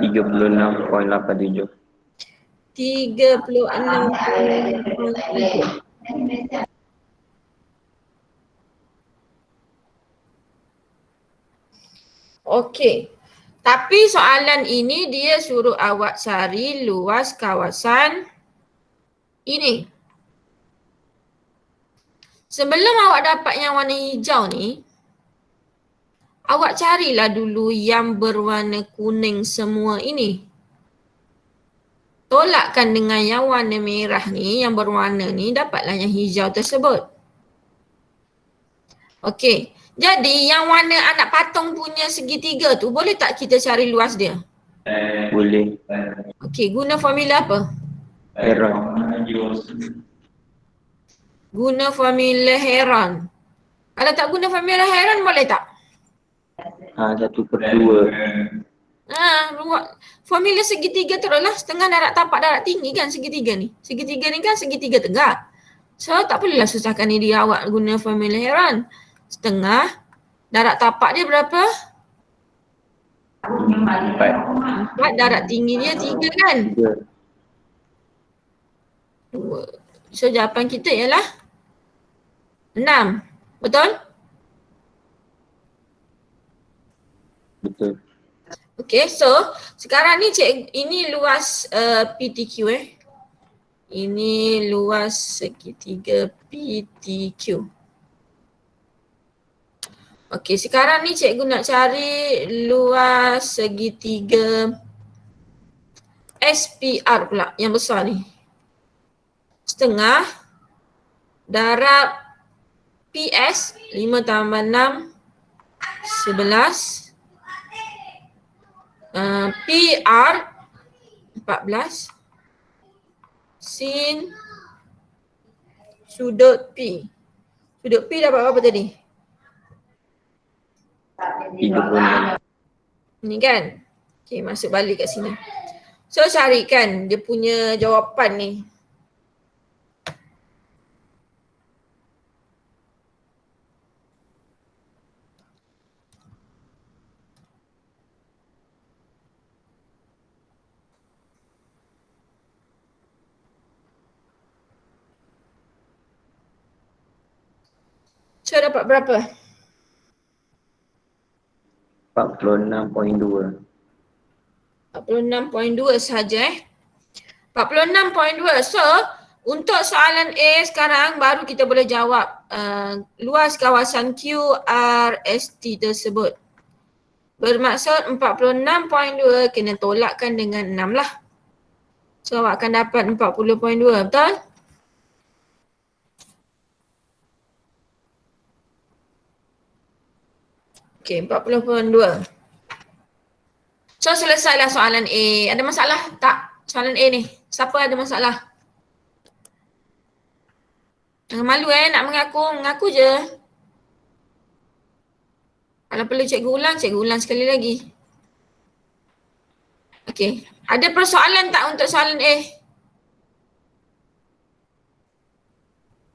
36.87. 36.87. Okey. Tapi soalan ini dia suruh awak cari luas kawasan ini. Sebelum awak dapat yang warna hijau ni, awak carilah dulu yang berwarna kuning semua ini. Tolakkan dengan yang warna merah ni, yang berwarna ni, dapatlah yang hijau tersebut. Okey. Jadi yang warna anak patung punya segitiga tu boleh tak kita cari luas dia? Boleh. Okey, guna formula apa? Heron. Guna formula Heron. Kalau tak guna formula Heron boleh tak? 1/2. Formula segitiga teruslah, setengah darat tapak darat tinggi kan segitiga ni. Segitiga ni kan segitiga tegak. So tak perlulah susahkan diri awak guna formula Heron. Setengah darat tapak dia berapa? 4. Darat tinggi dia 3 kan? 2. So jawapan kita ialah 6. Betul? Betul. Okay, so sekarang ni ini luas PTQ Ini luas segitiga PTQ. Okey, sekarang ni cikgu nak cari luas segitiga SPR pula yang besar ni. Setengah darab PS 5 tambah 6 11 PR 14 sin sudut P. Sudut P dapat berapa tadi? 36. Ni kan? Okay, masuk balik kat sini. So carikan dia punya jawapan ni. So dapat berapa? 46.2. 46.2 saja 46.2. So untuk soalan A sekarang baru kita boleh jawab luas kawasan QRST tersebut. Bermaksud 46.2 kena tolakkan dengan 6 lah. So awak akan dapat 40.2, betul? Okay, 40.2. So selesailah soalan A. Ada masalah tak soalan A ni? Siapa ada masalah? Jangan malu nak mengaku. Mengaku je. Kalau perlu cikgu ulang sekali lagi. Okay. Ada persoalan tak untuk soalan A?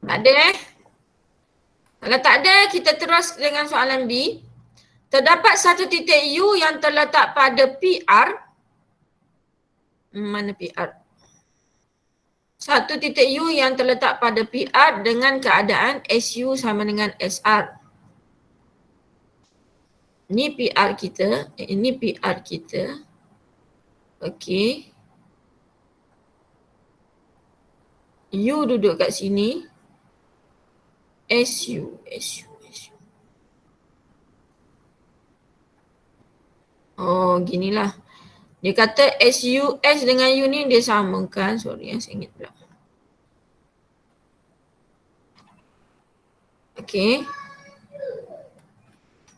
Tak ada Kalau tak ada, kita terus dengan soalan B. Terdapat satu titik U yang terletak pada PR. Mana PR? Satu titik U yang terletak pada PR dengan keadaan SU sama dengan SR. Ini PR kita. Ini PR kita. Okey. U duduk kat sini. SU. Oh, ginilah. Dia kata SU, S dengan U ni dia samakan. Sorry, saya ingat pula. Okey.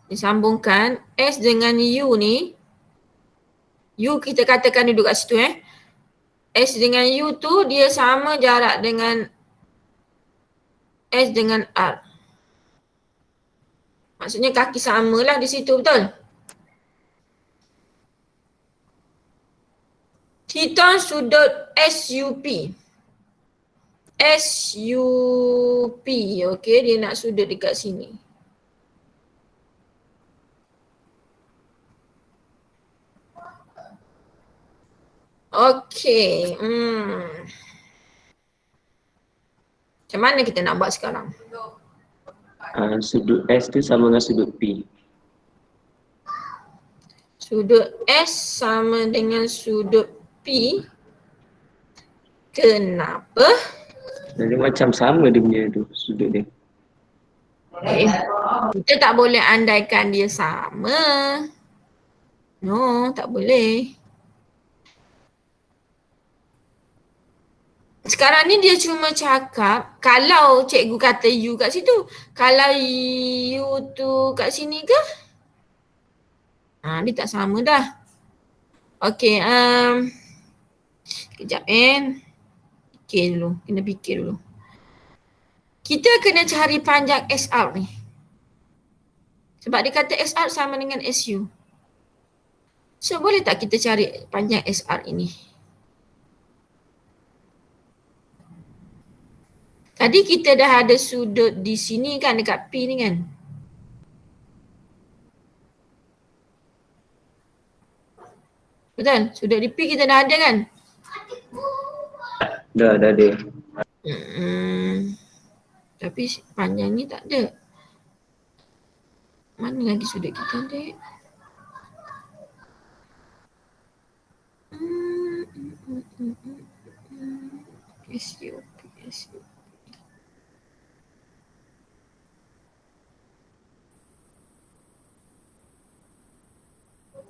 Disambungkan S dengan U ni. U kita katakan duduk kat situ S dengan U tu dia sama jarak dengan S dengan R. Maksudnya kaki samalah di situ, betul? Hitung sudut SUP. SUP, okey, dia nak sudut dekat sini. Okey. Macam mana kita nak buat sekarang? Sudut S tu sama dengan sudut P. Sudut S sama dengan sudut P. Kenapa? Dia macam sama dia punya tu, sudut dia. Kita tak boleh andaikan dia sama. No, tak boleh. Sekarang ni dia cuma cakap kalau cikgu kata U kat situ. Kalau U tu kat sini ke? Dia tak sama dah. Okey, kejap fikir dulu, kena fikir dulu. Kita kena cari panjang SR ni. Sebab dia kata SR sama dengan SU. So boleh tak kita cari panjang SR ini? Tadi kita dah ada sudut di sini kan, dekat P ni kan. Betul? Sudut di P kita dah ada kan? Dah ada. Tapi panjang ni tak ada. Mana lagi sudut kita ada? SUP.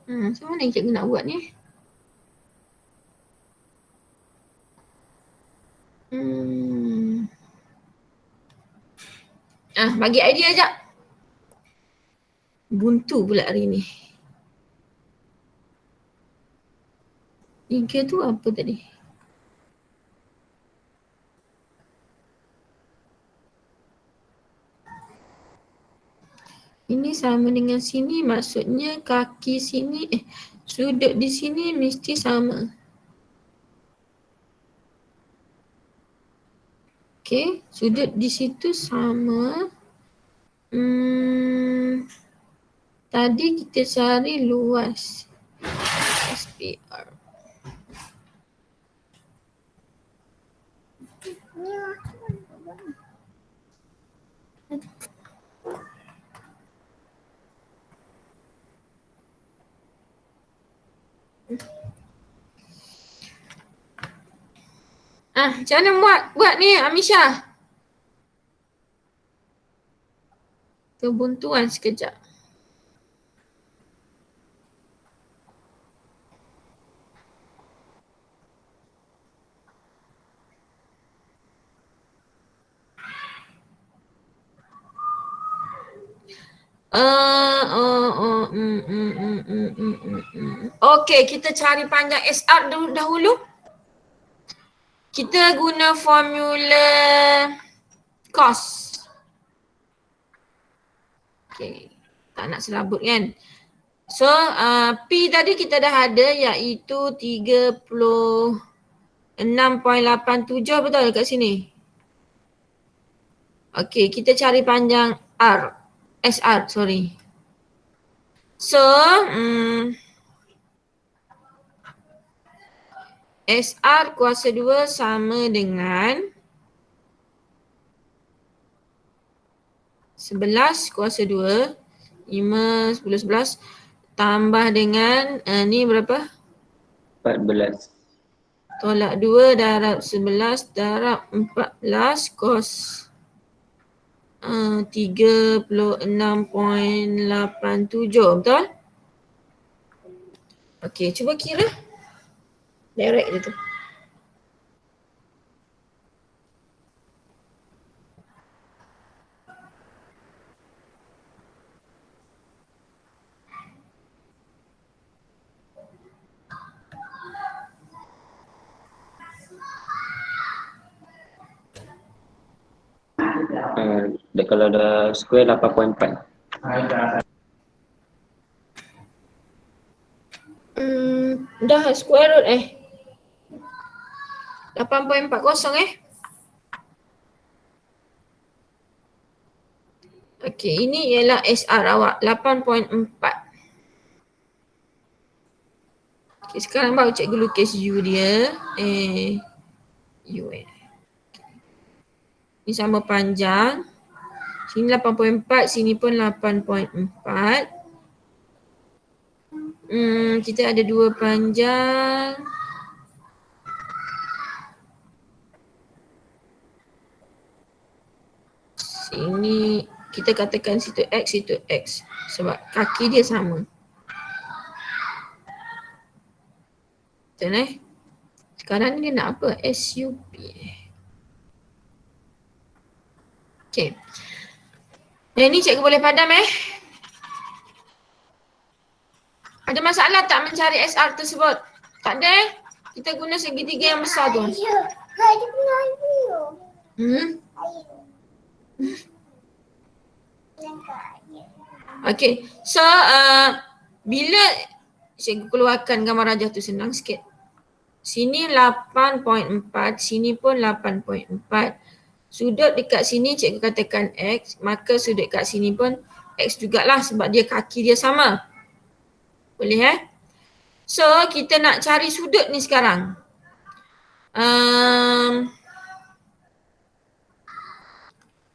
Macam mana cikgu nak buat ni? Bagi idea sekejap. Buntu pula hari ni. 3 tu apa tadi? Ini sama dengan sini, maksudnya kaki sini, sudut di sini mesti sama. Okay, sudut di situ sama. Tadi kita cari luas. SPR. Macam mana buat ni Amisha? Kebuntuan sekejap. Okay, kita cari panjang SR dahulu. Kita guna formula cos. Okay, tak nak serabut kan. So, P tadi kita dah ada iaitu 36.87 betul dekat sini. Okay, kita cari panjang SR, sorry. So, SR kuasa 2 sama dengan 11 kuasa 2, 5, 10, 11 tambah dengan ni berapa? 14. Tolak 2 darab 11 darab 14 cos 36.87, betul? Okey, cuba kira. Direct je tu. Kalau dah square 8.4. Dah square root 8.40 Okey, ini ialah SR awak 8.4. Okey, sekarang baru cikgu lukis U dia. U Ini sama panjang. Sini 8.4, sini pun 8.4. Kita ada dua panjang. Sini kita katakan situ X sebab kaki dia sama. Betul Sekarang dia nak apa? SUP. Okay. Yang ni cikgu boleh padam Ada masalah tak mencari SR tersebut? Tak ada Kita guna segitiga yang besar tu. Okay. So bila cikgu keluarkan gambar rajah tu senang sikit. Sini 8.4, sini pun 8.4. Sudut dekat sini cikgu katakan X, maka sudut kat sini pun X jugalah sebab dia kaki dia sama. Boleh So kita nak cari sudut ni sekarang.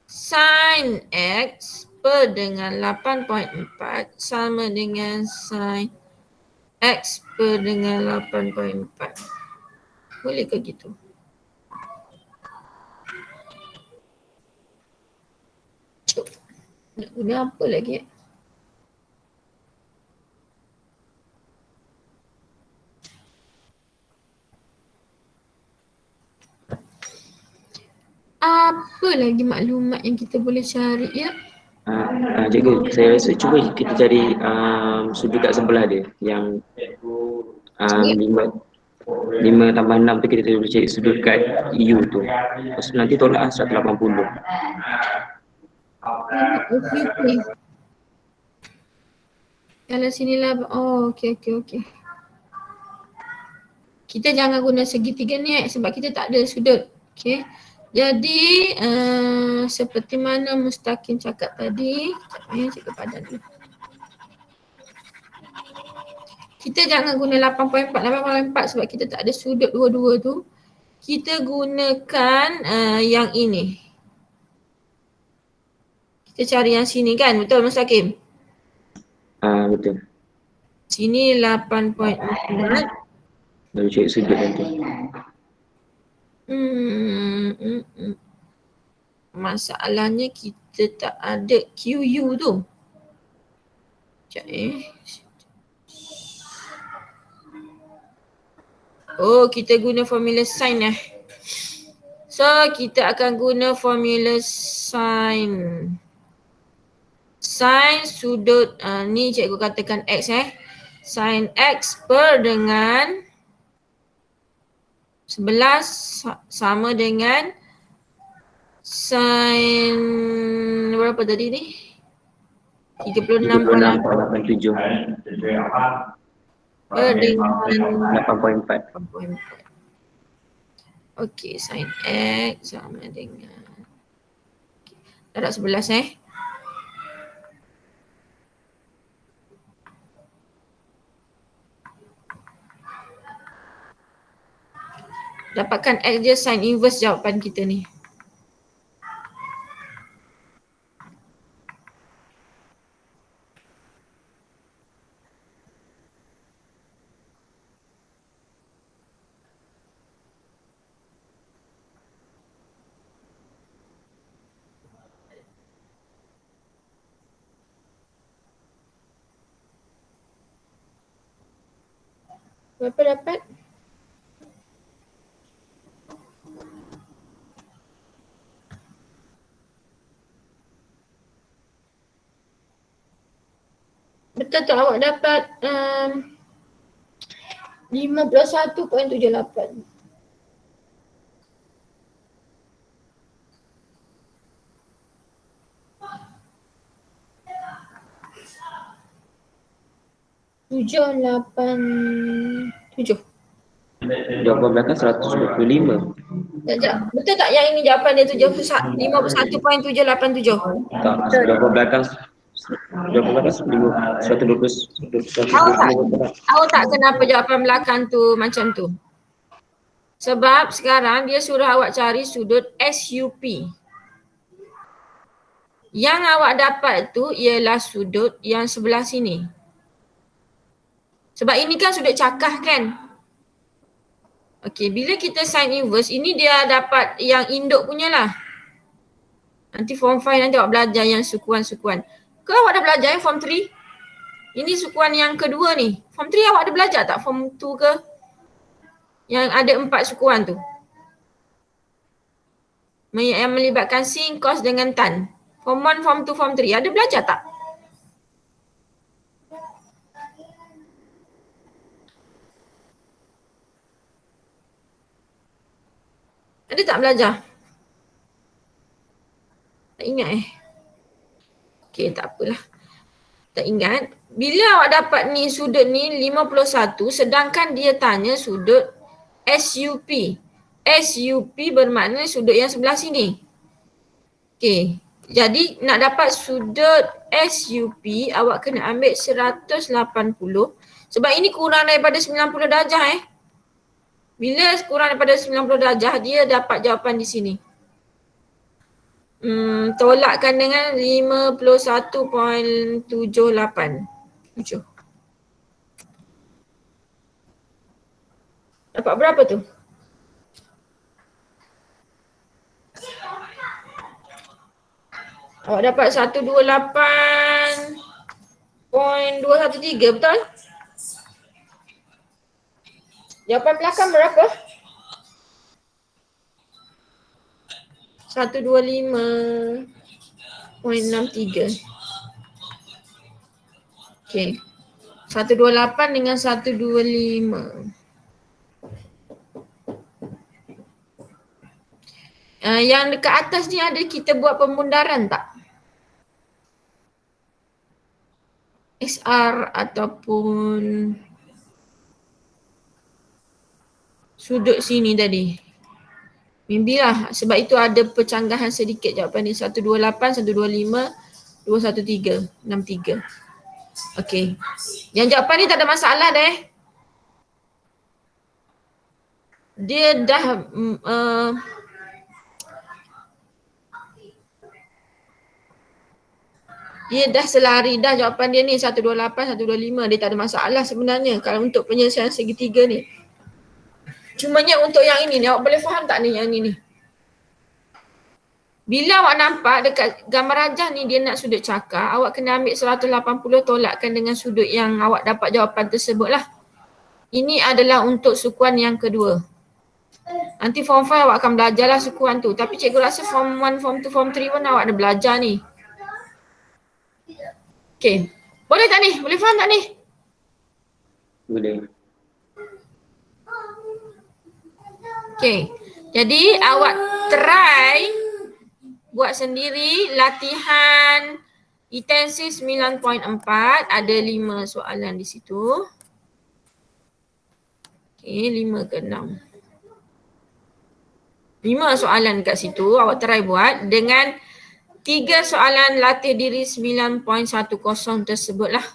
Sin X per dengan 8.4 sama dengan sin X per dengan 8.4. Boleh ke gitu? Nak guna apa lagi Apa lagi maklumat yang kita boleh cari Cikgu, saya rasa cuba kita cari sudut kat sebelah dia yang 5. 5 tambah 6 tu kita boleh cari sudut kat U tu. Lepas tu nanti tolak 180. Okay. Kalau sinilah, oh okey. Kita jangan guna segitiga ni sebab kita tak ada sudut. Okey. Jadi seperti mana Mustaqim cakap tadi, cikgu padan dulu. Kita jangan guna 8.4 sebab kita tak ada sudut dua-dua tu. Kita gunakan yang ini. Kita cari yang sini kan, betul Mustaqim? Betul. Sini 8.4. Baru cari sudut nanti. Masalahnya kita tak ada QU tu. Sekejap Oh, kita guna formula sin . So, kita akan guna formula sin. Sin sudut, ni cikgu katakan X . Sin X per dengan 11 sama dengan sin berapa tadi ni? 36.87 per dengan 8.4. 8.4. Okey, sin X sama dengan darab 11 Dapatkan X je sin inverse jawapan kita ni. Berapa dapat? Betul tak awak dapat 51.78. Tujuh, 8, 7. Jawapan belakang 125. Betul tak yang ini jawapan dia 51.787? Tak, jawapan belakang 120. Tahu tak kenapa jawapan belakang tu macam tu? Sebab sekarang dia suruh awak cari sudut SUP. Yang awak dapat tu ialah sudut yang sebelah sini. Sebab ini kan sudut cakah kan? Okey, bila kita sin inverse, ini dia dapat yang induk punya lah. Nanti form 5 nanti awak belajar yang sukuan-sukuan. Ke awak dah belajar yang form 3? Ini sukuan yang kedua ni. Form 3 awak ada belajar tak form 2 ke? Yang ada 4 sukuan tu. Yang melibatkan sin, cos dengan tan. Form 1, form 2, form 3. Ada belajar tak? Ada tak belajar? Tak ingat Okey, tak apalah. Tak ingat. Bila awak dapat ni sudut ni 51 sedangkan dia tanya sudut SUP. SUP bermakna sudut yang sebelah sini. Okey. Jadi nak dapat sudut SUP awak kena ambil 180 sebab ini kurang daripada 90 darjah Bila kurang daripada 90 darjah dia dapat jawapan di sini. Tolakkan dengan 51.78. 7. Dapat berapa tu? Awak dapat 128.213, betul? Jawapan belakang berapa? 125.63. Okey. 128 dengan 125. Yang dekat atas ni ada kita buat pemundaran tak? SR ataupun sudut sini tadi. Maybe lah, sebab itu ada percanggahan sedikit jawapan ni. 128, 125, 213, 63. Okey. Yang jawapan ni tak ada masalah dah. Dia dah dia dah selari dah jawapan dia ni 128, 125. Dia tak ada masalah sebenarnya kalau untuk penyelesaian segitiga ni. Cumanya untuk yang ini ni, awak boleh faham tak ni yang ni? Bila awak nampak dekat gambar rajah ni dia nak sudut cakar, awak kena ambil 180 tolakkan dengan sudut yang awak dapat jawapan tersebut lah. Ini adalah untuk sukuan yang kedua. Nanti form 5 awak akan belajar lah sukuan tu. Tapi cikgu rasa form 1, form 2, form 3 pun awak ada belajar ni. Okay. Boleh tak ni? Boleh faham tak ni? Boleh. Okay. Jadi awak try buat sendiri latihan intensif 9.4. Ada 5 soalan di situ. Okay, 5 ke 6. 5 soalan kat situ awak try buat dengan 3 soalan latih diri 9.10 tersebut lah.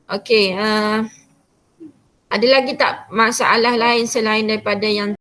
Okay, ada lagi tak masalah lain selain daripada yang